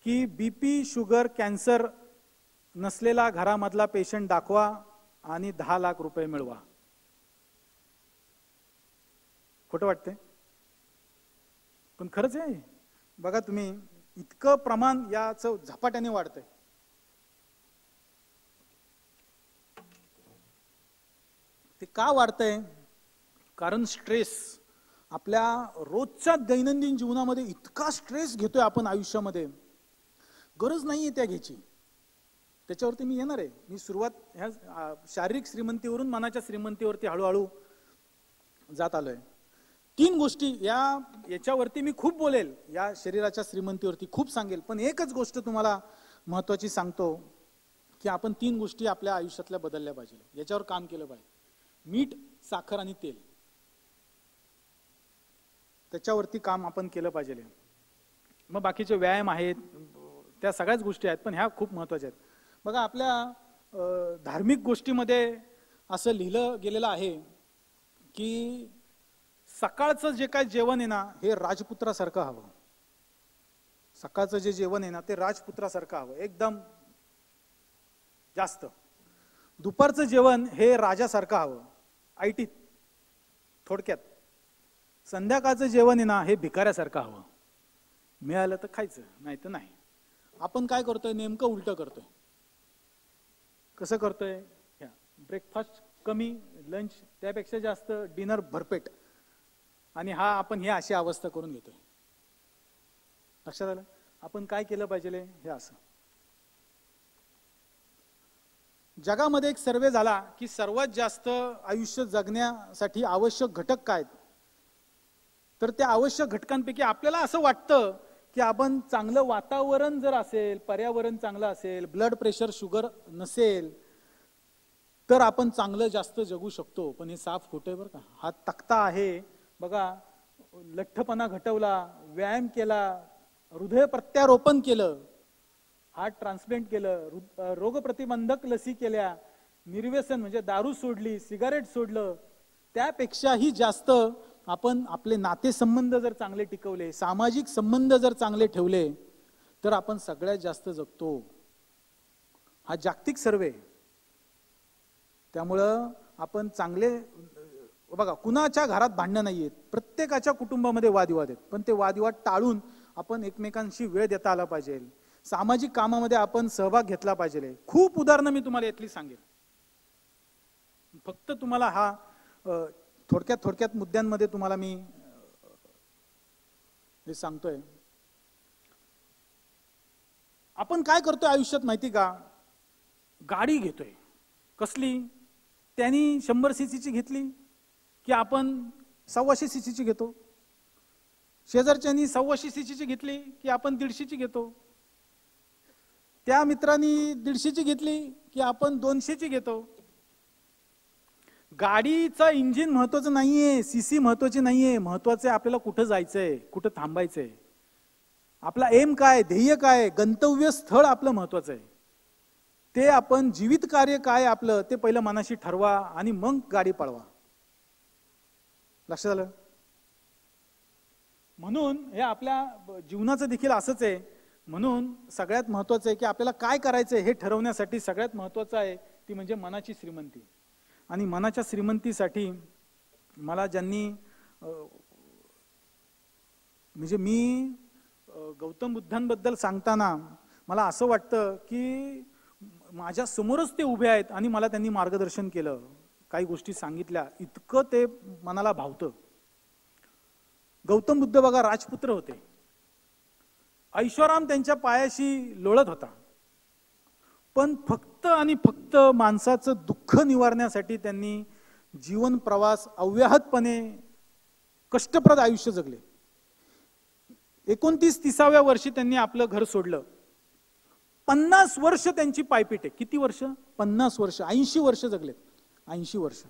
की BP, शुगर, कॅन्सर नसलेला घरामधला पेशंट दाखवा आणि 10 लाख रुपये मिळवा. खोटं वाटते. पण खरंच आहे बघा तुम्ही, इतकं प्रमाण याचं झपाट्याने वाढतंय. ते का वाढतंय? कारण स्ट्रेस. आपल्या रोजच्या दैनंदिन जीवनामध्ये इतका स्ट्रेस घेतोय आपण आयुष्यामध्ये, गरज नाहीये त्या घ्यायची. त्याच्यावरती मी येणार आहे. मी सुरुवात ह्या शारीरिक श्रीमंतीवरून मनाच्या श्रीमंतीवरती हळूहळू जात आलोय. 3 गोष्टी याच्यावरती मी खूप बोलेल, या शरीराच्या श्रीमंतीवरती खूप सांगेल, पण एकच गोष्ट तुम्हाला महत्वाची सांगतो की आपण 3 गोष्टी आपल्या आयुष्यातल्या बदलल्या पाहिजे, याच्यावर काम केलं पाहिजे. मीठ, साखर आणि तेल, त्याच्यावरती काम आपण केलं पाहिजे. मग बाकीचे व्यायाम आहेत, त्या सगळ्याच गोष्टी आहेत, पण ह्या खूप महत्वाच्या आहेत. बघा आपल्या धार्मिक गोष्टीमध्ये असं लिहिलं गेलेलं आहे की सकाळचं जे काय जेवण आहे ना, हे राजपुत्रासारखं हवं. सकाळचं जे जेवण आहे ना, ते राजपुत्रासारखं हवं, एकदम जास्त. दुपारचं जेवण हे राजासारखं हवं, ऐटीत, थोडक्यात. संध्याकाळचं जेवण आहे ना, हे भिकाऱ्यासारखं हवं. मिळालं तर खायचं, नाही तर नाही. आपण काय करतोय? नेमकं उलटं करतोय. कसं करतोय? ब्रेकफास्ट कमी, लंच त्यापेक्षा जास्त, डिनर भरपेट, आणि आपण ही अशी अवस्था करून घेतोय. लक्षात आलं? आपण काय केलं पाहिजे? हे असं. जगामध्ये एक सर्वे झाला की सर्वात जास्त आयुष्य जगण्यासाठी आवश्यक घटक काय? तर त्या आवश्यक घटकांपैकी आपल्याला असं वाटतं की आपण चांगलं वातावरण जर असेल, पर्यावरण चांगलं असेल, ब्लड प्रेशर, शुगर नसेल, तर आपण चांगलं जास्त जगू शकतो. पण हे साफ खोटं आहे बरं का. हा तक्ता आहे बघा. लठ्ठपणा घटवला, व्यायाम केला, हृदय प्रत्यारोपण केलं, हार्ट ट्रान्सप्लांट केलं, रोगप्रतिबंधक लसी केल्या, निर्व्यसन म्हणजे दारू सोडली, सिगारेट सोडलं, त्यापेक्षाही जास्त आपण आपले नातेसंबंध जर चांगले टिकवले, सामाजिक संबंध जर चांगले ठेवले, तर आपण सगळ्यात जास्त जगतो. हा जागतिक सर्वे. त्यामुळं आपण चांगले, बघा कुणाच्या घरात भांडणं नाहीयेत, प्रत्येकाच्या कुटुंबामध्ये वादविवाद आहेत, पण ते वादविवाद टाळून आपण एकमेकांशी वेळ देता आला पाहिजे. सामाजिक कामामध्ये आपण सहभाग घेतला पाहिजे. खूप उदाहरणं मी तुम्हाला यातली सांगेन, फक्त तुम्हाला हा थोडक्यात मुद्द्यांमध्ये तुम्हाला मी हे सांगतोय. आपण काय करतोय आयुष्यात माहिती का? गाडी घेतोय. कसली? त्यांनी 100 सीसीची घेतली की आपण 125 सीसीची घेतो. शेजारच्यांनी 125 सीसीची घेतली की आपण 150ची घेतो. त्या मित्रांनी 150ची घेतली की आपण 200ची घेतो. गाडीचं इंजिन महत्वाचं नाहीये, सीसी महत्वाची नाहीये. महत्वाचं आहे आपल्याला कुठं जायचंय, कुठं थांबायचंय, आपला एम काय, ध्येय काय, गंतव्य स्थळ आपलं महत्वाचं आहे. ते आपण जीवित कार्य काय आपलं ते पहिलं मनाशी ठरवा आणि मग गाडी पळवा. लक्षात आलं? म्हणून हे आपल्या जीवनाचं देखील असंच आहे. म्हणून सगळ्यात महत्वाचं आहे की आपल्याला काय करायचंय हे ठरवण्यासाठी सगळ्यात महत्वाचं आहे ती म्हणजे मनाची श्रीमंती. आणि मनाच्या श्रीमंतीसाठी मला ज्यांनी म्हणजे मी गौतम बुद्धांबद्दल सांगताना मला असं वाटतं की माझ्या समोरच ते उभे आहेत आणि मला त्यांनी मार्गदर्शन केलं, काही गोष्टी सांगितल्या, इतकं ते मनाला भावतं. गौतम बुद्ध बघा राजपुत्र होते. ऐशोराम त्यांच्या पायाशी लोळत होता, पण फक्त आणि फक्त माणसाचं दुःख निवारण्यासाठी त्यांनी जीवन प्रवास अव्याहतपणे कष्टप्रद आयुष्य जगले. 29-30व्या वर्षी त्यांनी आपलं घर सोडलं. 50 वर्ष त्यांची पायपीट आहे. किती वर्ष? 50 वर्ष. 80 वर्ष जगले. 80 वर्ष.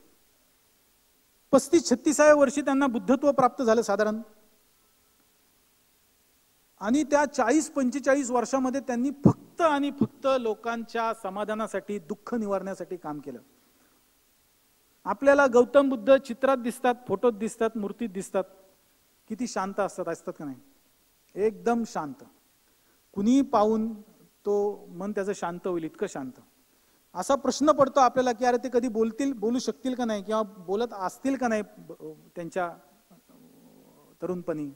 35-36व्या वर्षी त्यांना बुद्धत्व प्राप्त झालं साधारण. आणि त्या 40-45 वर्षामध्ये त्यांनी फक्त आणि फक्त लोकांच्या समाधानासाठी, दुःख निवारण्यासाठी काम केलं. आपल्याला गौतम बुद्ध चित्रात दिसतात, फोटोत दिसतात, मूर्तीत दिसतात, किती शांत असतात का नाही? एकदम शांत. कुणी पाहून तो मन त्याचं शांत होईल इतकं शांत. असा प्रश्न पडतो आपल्याला की अरे ते कधी बोलू शकतील का नाही, किंवा बोलत असतील का नाही त्यांच्या तरुणपणी.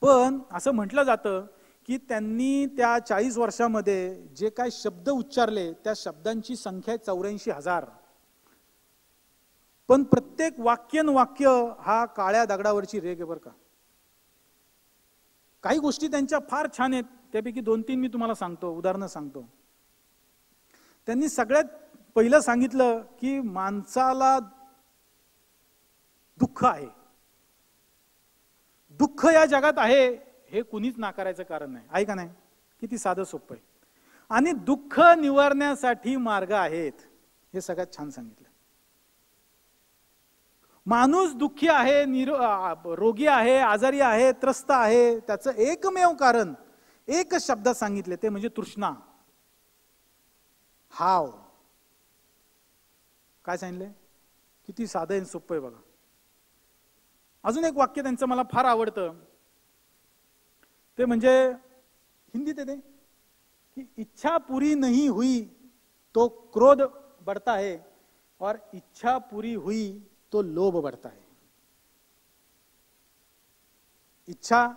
पण असं म्हटलं जातं की त्यांनी त्या 40 वर्षामध्ये जे काय शब्द उच्चारले त्या शब्दांची संख्या 84,000. पण प्रत्येक वाक्य हा काळ्या दगडावरची रेघ आहे बरं का. काही गोष्टी त्यांच्या फार छान आहेत, त्यापैकी 2-3 मी तुम्हाला सांगतो, उदाहरणं सांगतो. त्यांनी सगळ्यात पहिलं सांगितलं की माणसाला दुःख आहे, दुःख या जगात आहे हे कुणीच नाकारायचं कारण नाही, आहे का नाही? किती साधं सोपं आहे. आणि दुःख निवारण्यासाठी मार्ग आहेत, हे सगळ्यात छान सांगितलं. माणूस दुःखी आहे, रोगी आहे, आजारी आहे, त्रस्त आहे, त्याचं एकमेव कारण एकच शब्दात सांगितले, ते म्हणजे तृष्णा. हाव. काय सांगितले? किती साधं आहे, सोपं आहे बघा. अजून एक वाक्य त्यांचं मला फार आवडतं, ते म्हणजे हिंदीत आहे ते की इच्छा पूरी नहीं हुई तो क्रोध बढ़ता है और इच्छा पूरी हुई तो लोभ बढ़ता है. इच्छा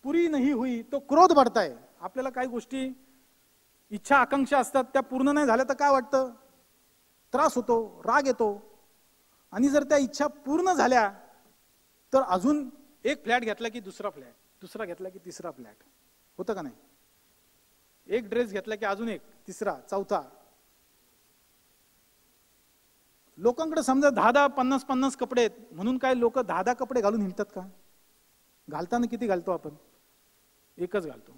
पुरी नहीं हुई तो क्रोध बढ़ता है. आपल्याला काही गोष्टी इच्छा आकांक्षा असतात, त्या पूर्ण नाही झाल्या तर काय वाटतं? त्रास होतो, राग येतो. आणि जर त्या इच्छा पूर्ण झाल्या तर अजून एक फ्लॅट घेतला की दुसरा फ्लॅट, दुसरा घेतला की तिसरा फ्लॅट, होतं का नाही? एक ड्रेस घेतला की अजून एक, तिसरा, चौथा. लोकांकडे समजा 10-10, 50-50 कपडे आहेत म्हणून काय लोक 10-10 कपडे घालून हिंडतात का? घालताना किती घालतो आपण? एकच घालतो.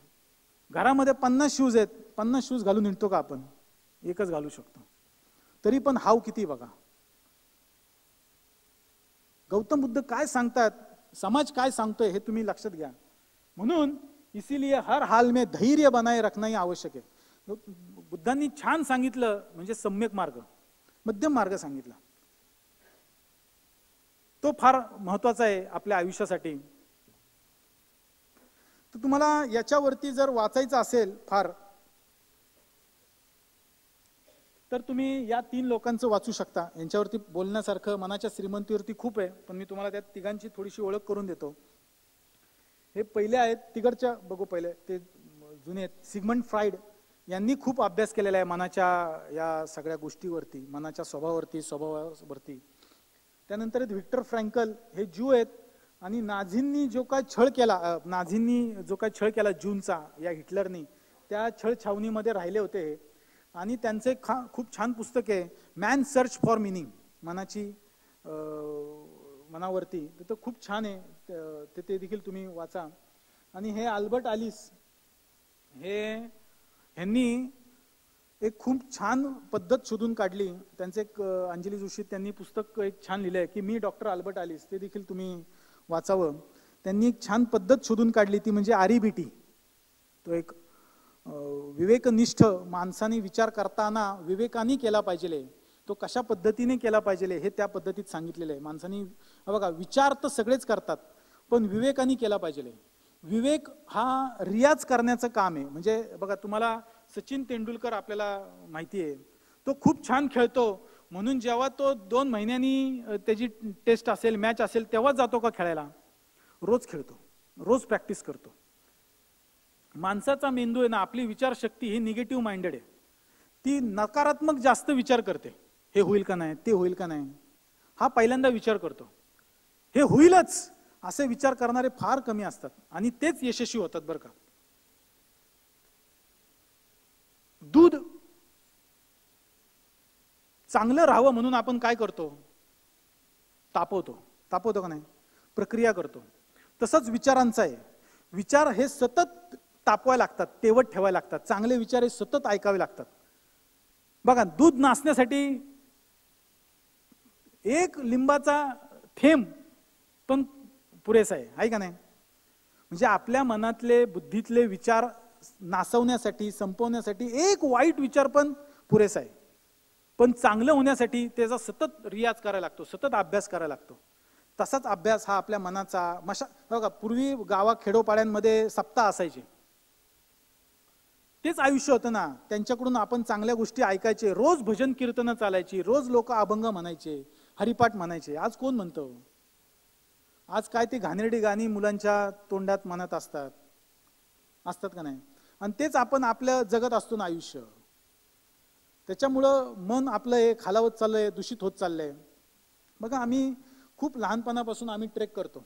घरामध्ये 50 शूज आहेत, 50 शूज घालून हिंडतो का आपण? एकच घालू शकतो. तरी पण हाव किती बघा. गौतम बुद्ध काय सांगतात, समाज काय सांगतोय हे तुम्ही लक्षात घ्या. म्हणून इसीलिए हर हाल में धैर्य बनाए रखना ही आवश्यक आहे. बुद्धांनी छान सांगितलं म्हणजे सम्यक मार्ग, मध्यम मार्ग सांगितला, तो फार महत्वाचा आहे आपल्या आयुष्यासाठी. तर तुम्हाला याच्यावरती जर वाचायचं असेल फार, तर तुम्ही या 3 लोकांचं वाचू शकता. यांच्यावरती बोलण्यासारखं मनाच्या श्रीमंतीवरती खूप आहे, पण मी तुम्हाला त्या तिघांची थोडीशी ओळख करून देतो. हे पहिले आहेत, तिकडच्या बघू पहिले, ते जुने आहेत. सिगमंड फ्राइड यांनी खूप अभ्यास केलेला आहे मनाच्या या सगळ्या गोष्टीवरती, मनाच्या स्वभावावरती. त्यानंतर आहेत व्हिक्टर फ्रँकल, हे ज्यू आहेत. आणि नाझींनी जो काय छळ केला जूनचा या हिटलरनी, त्या छळ छावणीमध्ये राहिले होते. आणि त्यांचं एक खूप छान पुस्तक आहे, मॅन सर्च फॉर मिनिंग, मनावरती. तर खूप छान आहे, ते देखील तुम्ही वाचा. आणि हे अल्बर्ट आलिस, ह्यांनी एक खूप छान पद्धत शोधून काढली. त्यांचे एक अंजली जोशी त्यांनी पुस्तक एक छान लिहिलंय की मी डॉक्टर अल्बर्ट आलिस, ते देखील तुम्ही वाचावं. त्यांनी एक छान पद्धत शोधून काढली, ती म्हणजे REBT. तो एक विवेकनिष्ठ माणसाने विचार करताना विवेकाने केला पाहिजे, तो कशा पद्धतीने केला पाहिजे हे त्या पद्धतीत सांगितलेलं आहे. माणसाने बघा, विचार तर सगळेच करतात पण विवेकाने केला पाहिजे. विवेक हा रियाज करण्याचं काम आहे. म्हणजे बघा, तुम्हाला सचिन तेंडुलकर आपल्याला माहिती आहे, तो खूप छान खेळतो म्हणून जेव्हा तो 2 महिन्यांनी त्याची टेस्ट असेल, मॅच असेल, तेव्हा जातो का खेळायला? रोज खेळतो, रोज प्रॅक्टिस करतो. माणसाचा मेंदू आहे ना, आपली विचारशक्ती ही निगेटिव्ह माइंडेड आहे. ती नकारात्मक जास्त विचार करते, हे होईल का नाही, ते होईल का नाही. हा पहिल्यांदा विचार करतो, हे होईलच असे विचार करणारे फार कमी असतात आणि तेच यशस्वी होतात बरं का. दूध चांगलं राहावं म्हणून आपण काय करतो? तापवतो का नाही? प्रक्रिया करतो. तसंच विचारांचं आहे. विचार हे सतत तापवायला लागतात, तेवत ठेवायला लागतात. चांगले विचार हे सतत ऐकावे लागतात. बघा, दूध नासण्यासाठी एक लिंबाचा थेंब पण पुरेसा आहे का नाही? म्हणजे आपल्या मनातले, बुद्धीतले विचार नासवण्यासाठी, संपवण्यासाठी एक वाईट विचार पण पुरेसा आहे. पण चांगलं होण्यासाठी त्याचा सतत रियाज करायला लागतो, सतत अभ्यास करायला लागतो. तसाच अभ्यास हा आपल्या मनाचा बघा, पूर्वी गावा खेडोपाड्यांमध्ये सप्ताह असायचे, तेच आयुष्य होतं ना. त्यांच्याकडून आपण चांगल्या गोष्टी ऐकायचे, रोज भजन कीर्तन चालायची, रोज लोक अभंग म्हणायचे, हरिपाठ म्हणायचे. आज कोण म्हणतो? आज काय ती घाणेरडी गाणी मुलांच्या तोंडात म्हणत असतात का नाही? आणि तेच आपण आपल्या जगत असतो ना आयुष्य. त्याच्यामुळं मन आपलं हे खालावत चाललंय, दूषित होत चाललंय. बघा, आम्ही खूप लहानपणापासून आम्ही ट्रेक करतो,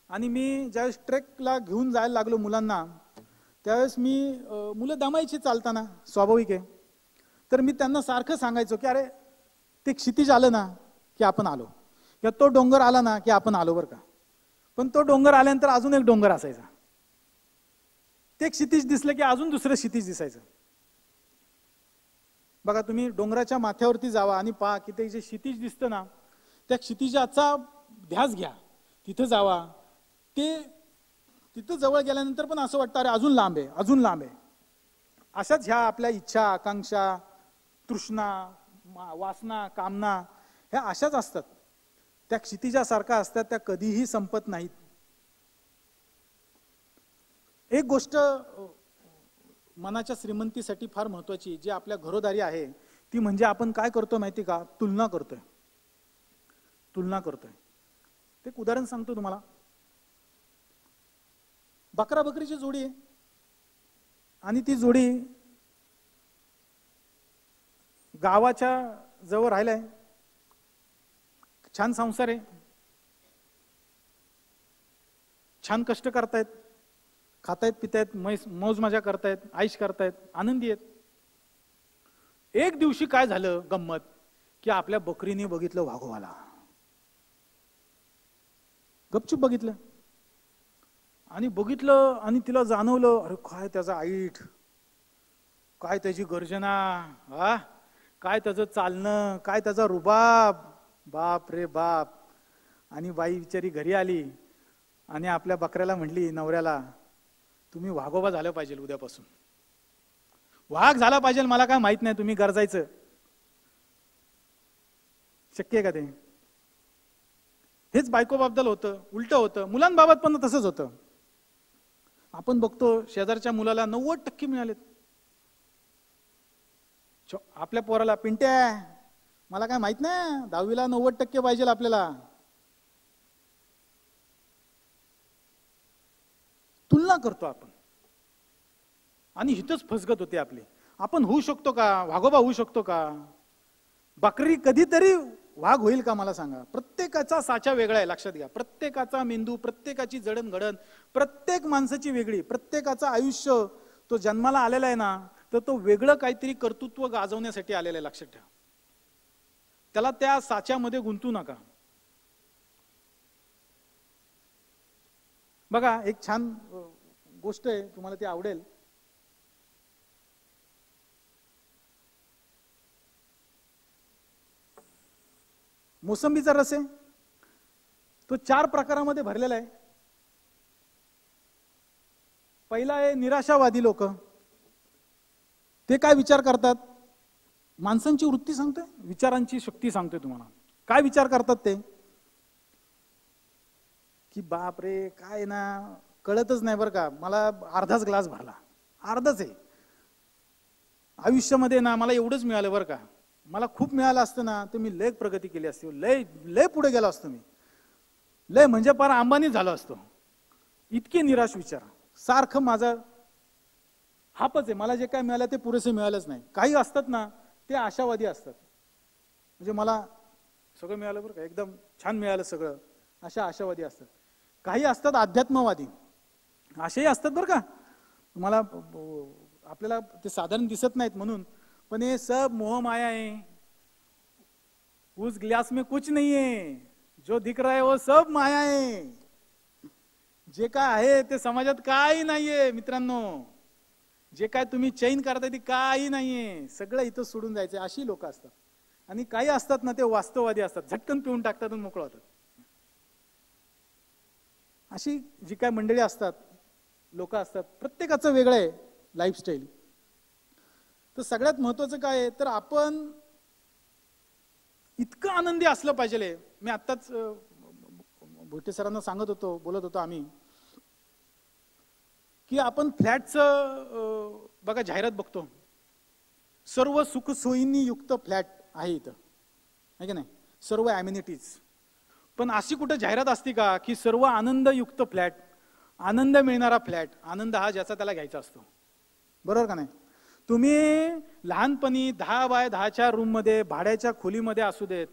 आणि मी ज्यावेळेस ट्रेकला घेऊन जायला लागलो मुलांना, त्यावेळेस मुलं दमायची चालताना, स्वाभाविक आहे. तर मी त्यांना सारखं सांगायचो की अरे ते क्षितिज आलं ना की आपण आलो, किंवा तो डोंगर आला ना की आपण आलो बरं का. पण तो डोंगर आल्यानंतर अजून एक डोंगर असायचा, ते क्षितिज दिसलं की अजून दुसरं क्षितिज दिसायचं. बघा, तुम्ही डोंगराच्या माथ्यावरती जावा आणि पहा की ते जे क्षितिज दिसतं ना, त्या क्षितिजाचा ध्यास घ्या, तिथं जावा. ते तिथं जवळ गेल्यानंतर पण असं वाटतं अरे अजून लांब आहे, अजून लांब आहे. अशाच ह्या आपल्या इच्छा, आकांक्षा, तृष्णा, वासना, कामना ह्या अशाच असतात. त्या क्षितिजासारख्या असतात, त्या कधीही संपत नाहीत. एक गोष्ट मनाच्या श्रीमंतीसाठी फार महत्वाची, जी आपल्या घरोदारी आहे, ती म्हणजे आपण काय करतो माहिती का? तुलना करतोय. एक उदाहरण सांगतो तुम्हाला. बकरा बकरीची जोडी आहे, आणि ती जोडी गावाच्या जवळ राहिलाय, छान संसार आहे, छान कष्ट करतायत, खातायत, पितायत, मौज मजा करतायत, आईश करतायत, आनंदी आहेत. एक दिवशी काय झालं गंमत, की आपल्या बकरीने बघितलं वाघोबाला, गपचूप बघितलं, आणि तिला जाणवलं अरे काय त्याचा ऐट, काय त्याची गर्जना, काय त्याचं चालणं, काय त्याचा रुबाब, बाप रे बाप. आणि बाई बिचारी घरी आली आणि आपल्या बकऱ्याला म्हणली, नवऱ्याला, तुम्ही वाघोबा झालं पाहिजे, उद्यापासून वाघ झाला पाहिजे, मला काय माहित नाही, तुम्ही गरजायचं. शक्य आहे का ते? हेच बायकोबाबद्दल होतं, उलट होतं. मुलांबाबत पण तसंच होतं. आपण बघतो शेजारच्या मुलाला 90% मिळालेत, आपल्या पोराला पिंट्या, मला काय माहित नाही, 10वीला 90% पाहिजे आपल्याला. तुलना करतो आपण, आणि हितच फसगत होते आपली. आपण होऊ शकतो का वाघोबा, होऊ शकतो का? बकरी कधीतरी वाघ होईल का मला सांगा? प्रत्येकाचा साचा वेगळा आहे, लक्षात घ्या. प्रत्येकाचा मेंदू, प्रत्येकाची जडणघडण, प्रत्येक माणसाची वेगळी, प्रत्येकाचं आयुष्य, तो जन्माला आलेला आहे ना, तर तो वेगळं काहीतरी कर्तृत्व गाजवण्यासाठी आलेला आहे, लक्षात ठेवा. त्याला त्या साच्यामध्ये गुंतू नका. बघा, एक छान गोष्ट आहे, तुम्हाला ती आवडेल. मोसंबीचा रस आहे, तो 4 प्रकारामध्ये भरलेला आहे. पहिला आहे निराशावादी लोक. ते काय विचार करतात? माणसांची वृत्ती सांगतोय, विचारांची शक्ती सांगतोय तुम्हाला. काय विचार करतात ते? की बाप रे, काय ना, कळतच नाही बरं का, मला अर्धाच ग्लास भरला, अर्धच आहे. आयुष्यामध्ये ना मला एवढंच मिळालं बरं का, मला खूप मिळालं असतं ना तर मी लय प्रगती केली असती, लय पुढे गेलो असतो मी, लय म्हणजे पार अंबानी झालो असतो. इतके निराश विचार. सारखं माझा हापच आहे, मला जे काय मिळालं ते पुरेसे मिळालंच नाही. काही असतात ना ते आशावादी असतात, म्हणजे मला सगळं मिळालं बरं का, एकदम छान मिळालं सगळं, अशा आशावादी असतात. काही असतात अध्यात्मवादी, असेही असतात बरं का. तुम्हाला आपल्याला ते साधारण दिसत नाहीत म्हणून, पण ये सब मोह माया है, उस ग्लास में कुछ नहीं है, जो दिख रहा है वो सब माया है. जे काय आहे ते समाजात काही नाहीये मित्रांनो, जे काय तुम्ही चैन करताय ते काही नाहीये, सगळं इथं सोडून जायचंय. अशी लोक असतात. आणि काही असतात ना ते वास्तववादी असतात, झटकन पिऊन टाकतात आणि मोकळं होतात. अशी जी काय मंडळी असतात, लोक असतात, प्रत्येकाचं वेगळं आहे लाईफस्टाईल. तर सगळ्यात महत्वाचं काय आहे, तर आपण इतकं आनंदी असलं पाहिजे. मी आत्ताच भोटे सरांना सांगत होतो, बोलत होतो आम्ही, की आपण फ्लॅटचं बघा जाहिरात बघतो, सर्व सुखसोयींनी युक्त फ्लॅट आहे इथं, आहे की नाही, सर्व ॲम्युनिटीज. पण अशी कुठं जाहिरात असते का की सर्व आनंदयुक्त फ्लॅट, आनंद मिळणारा फ्लॅट, आनंद हा ज्याचा त्याला घ्यायचा असतो, बरोबर का नाही? तुम्ही लहानपणी 10x10च्या रूममध्ये भाड्याच्या खोलीमध्ये असू देत,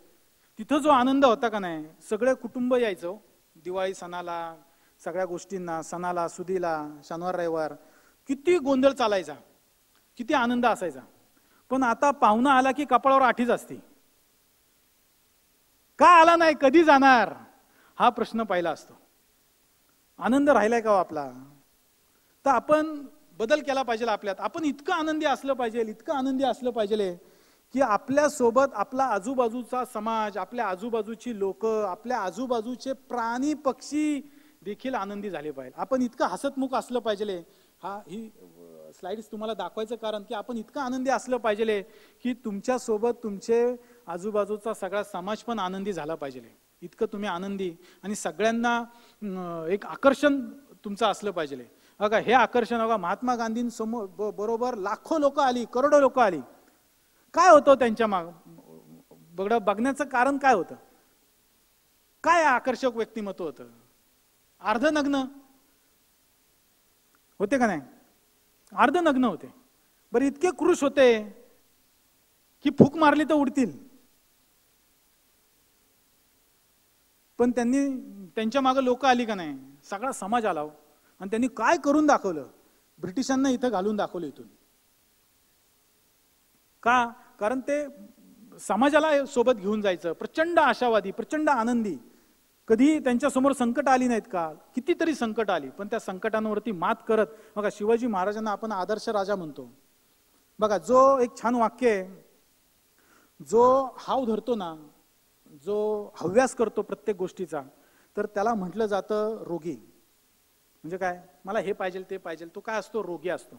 तिथं जो आनंद होता का नाही, सगळे कुटुंब यायचं दिवाळी सणाला, सगळ्या गोष्टींना, सणाला, सुदीला, शनिवार रविवार, किती गोंधळ चालायचा, किती आनंद असायचा. पण आता पाहुणा आला की कपाळावर आठीच असते. का आला नाही, कधी जाणार, हा प्रश्न पहिला असतो. आनंद राहिलाय का आपला? तर आपण बदल केला पाहिजे आपल्यात. आपण इतकं आनंदी असलं पाहिजे, इतकं आनंदी असलं पाहिजे की आपल्या सोबत आपला आजूबाजूचा समाज, आपल्या आजूबाजूची लोक, आपल्या आजूबाजूचे प्राणी पक्षी देखील आनंदी झाले पाहिजे. आपण इतकं हसतमुख असलं पाहिजे. ही स्लाइड्स तुम्हाला दाखवायचं कारण की आपण इतकं आनंदी असलं पाहिजे की तुमच्या सोबत तुमचे आजूबाजूचा सगळा समाज पण आनंदी झाला पाहिजे. इतकं तुम्ही आनंदी आणि सगळ्यांना एक आकर्षण तुमचं असलं पाहिजे. बघा हे आकर्षण, बघा महात्मा गांधींसमोर बरोबर लाखो लोक आली, करोडो लोक आली. काय होतं त्यांच्या बघण्याचं कारण काय होतं? काय आकर्षक व्यक्तिमत्व होतं? अर्धनग्न होते का नाही? अर्धनग्न होते. बरं इतके क्रूश होते की फूक मारली तर उडतील. पण त्यांच्या मागे लोक आली का नाही? सगळा समाज आला. आणि त्यांनी काय करून दाखवलं? ब्रिटिशांना इथं घालून दाखवलं इथून. का? कारण ते समाजाला सोबत घेऊन जायचं. प्रचंड आशावादी, प्रचंड आनंदी. कधी त्यांच्या समोर संकट आली नाहीत का? कितीतरी संकट आली, पण त्या संकटांवरती मात करत, बघा शिवाजी महाराजांना आपण आदर्श राजा म्हणतो. बघा जो एक छान वाक्य आहे, जो हाव धरतो ना, जो हव्यास करतो प्रत्येक गोष्टीचा, तर त्याला म्हटलं जातं रोगी. म्हणजे काय? मला हे पाहिजे ते पाहिजे, तो काय असतो? रोगी असतो.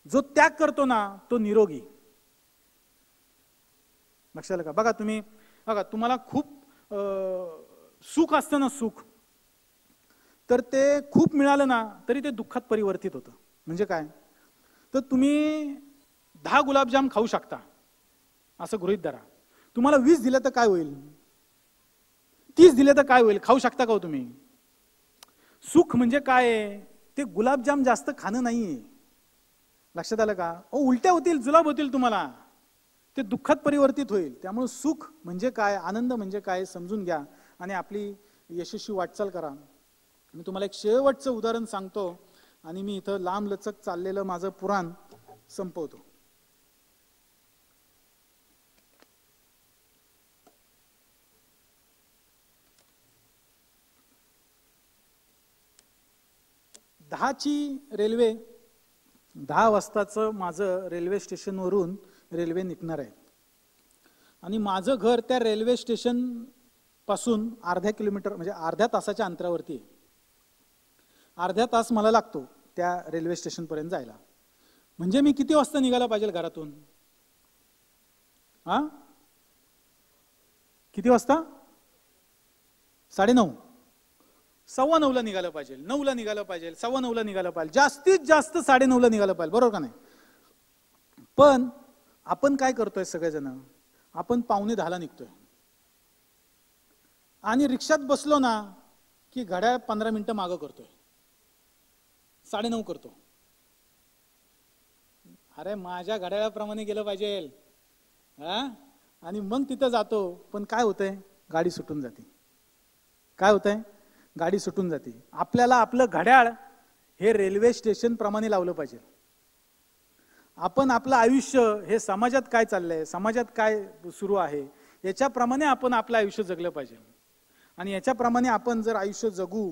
जो त्याग करतो ना, तो निरोगी. लक्षात आलं का? बघा तुम्ही, बघा तुम्हाला खूप सुख असतं ना, सुख, तर ते खूप मिळालं ना तरी ते दुःखात परिवर्तित होतं. म्हणजे काय? तर तुम्ही 10 गुलाबजाम खाऊ शकता असं गृहीत धरा. तुम्हाला 20 दिले तर काय होईल? 30 दिले तर काय होईल? खाऊ शकता का हो तुम्ही? सुख म्हणजे काय? ते गुलाबजाम जास्त खाणं नाहीये. लक्षात आलं का? उलट्या होतील, जुलाब होतील तुम्हाला, ते दुःखात परिवर्तित होईल. त्यामुळे सुख म्हणजे काय, आनंद म्हणजे काय समजून घ्या आणि आपली यशस्वी वाटचाल करा. मी तुम्हाला एक शेवटचं उदाहरण सांगतो आणि मी इथं लांब लचक चाललेलं माझं पुराण संपवतो. दहाची रेल्वे, 10 वाजताचं माझं रेल्वे स्टेशनवरून रेल्वे निघणार आहे आणि माझं घर त्या रेल्वे स्टेशन पासून अर्ध्या किलोमीटर म्हणजे अर्ध्या तासाच्या अंतरावरती आहे. अर्ध्या तास मला लागतो त्या रेल्वे स्टेशन पर्यंत जायला. म्हणजे मी किती वाजता निघायला पाहिजे घरातून? किती वाजता? 9:30, 9:15 निघालं पाहिजे, 9ला निघालं पाहिजे, 9:15 निघालं पाहिजे, जास्तीत जास्त 9:30ला निघालं पाहिजे, बरोबर का नाही? पण आपण काय करतोय सगळेजण? आपण 9:45ला निघतोय आणि रिक्षात बसलो ना की घड्याळ 15 मिनिटं मागं करतोय, 9:30 करतो. अरे माझ्या घड्याळाप्रमाणे गेलं पाहिजे आणि मग तिथं जातो. पण काय होतंय? गाडी सुटून जाते. काय होतंय? गाडी सुटून जाते. आपल्याला आपलं घड्याळ हे रेल्वे स्टेशन प्रमाणे लावलं पाहिजे. आपण आपलं आयुष्य हे समाजात काय चाललंय, समाजात काय सुरू आहे याच्याप्रमाणे आपण आपलं आयुष्य जगलं पाहिजे. आणि याच्याप्रमाणे आपण जर आयुष्य जगू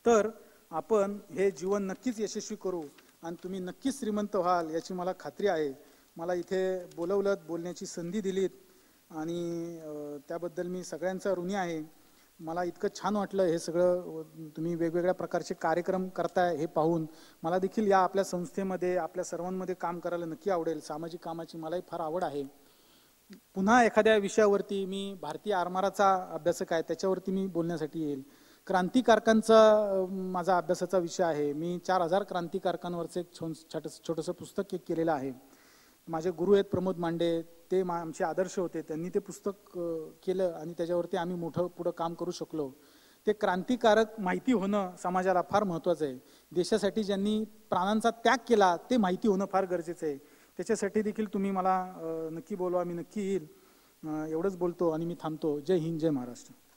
तर आपण हे जीवन नक्कीच यशस्वी करू आणि तुम्ही नक्कीच श्रीमंत व्हाल याची मला खात्री आहे. मला इथे बोलवलं, बोलण्याची संधी दिलीत आणि त्याबद्दल मी सगळ्यांचा ऋणी आहे. मला इतकं छान वाटलं हे सगळं तुम्ही वेगवेगळ्या प्रकारचे कार्यक्रम करताय हे पाहून. मला देखील या आपल्या संस्थेमध्ये आपल्या सर्वांमध्ये काम करायला नक्की आवडेल. सामाजिक कामाची मलाही फार आवड आहे. पुन्हा एखाद्या विषयावरती, मी भारतीय आरमाराचा अभ्यासक आहे त्याच्यावरती मी बोलण्यासाठी येईल. क्रांतिकारकांचा माझा अभ्यासाचा विषय आहे. मी 4000 क्रांतिकारकांवरचं एक छोटंसं पुस्तक केलेलं आहे. माझे गुरु आहेत प्रमोद मांडे, ते आमचे आदर्श होते. त्यांनी ते पुस्तक केलं आणि त्याच्यावरती आम्ही मोठं पुढं काम करू शकलो. ते क्रांतिकारक माहिती होणं समाजाला फार महत्त्वाचं आहे. देशासाठी ज्यांनी प्राणांचा त्याग केला ते माहिती होणं फार गरजेचं आहे. त्याच्यासाठी देखील तुम्ही मला नक्की बोलवा, मी नक्की येईल. एवढंच बोलतो आणि मी थांबतो. जय हिंद, जय महाराष्ट्र.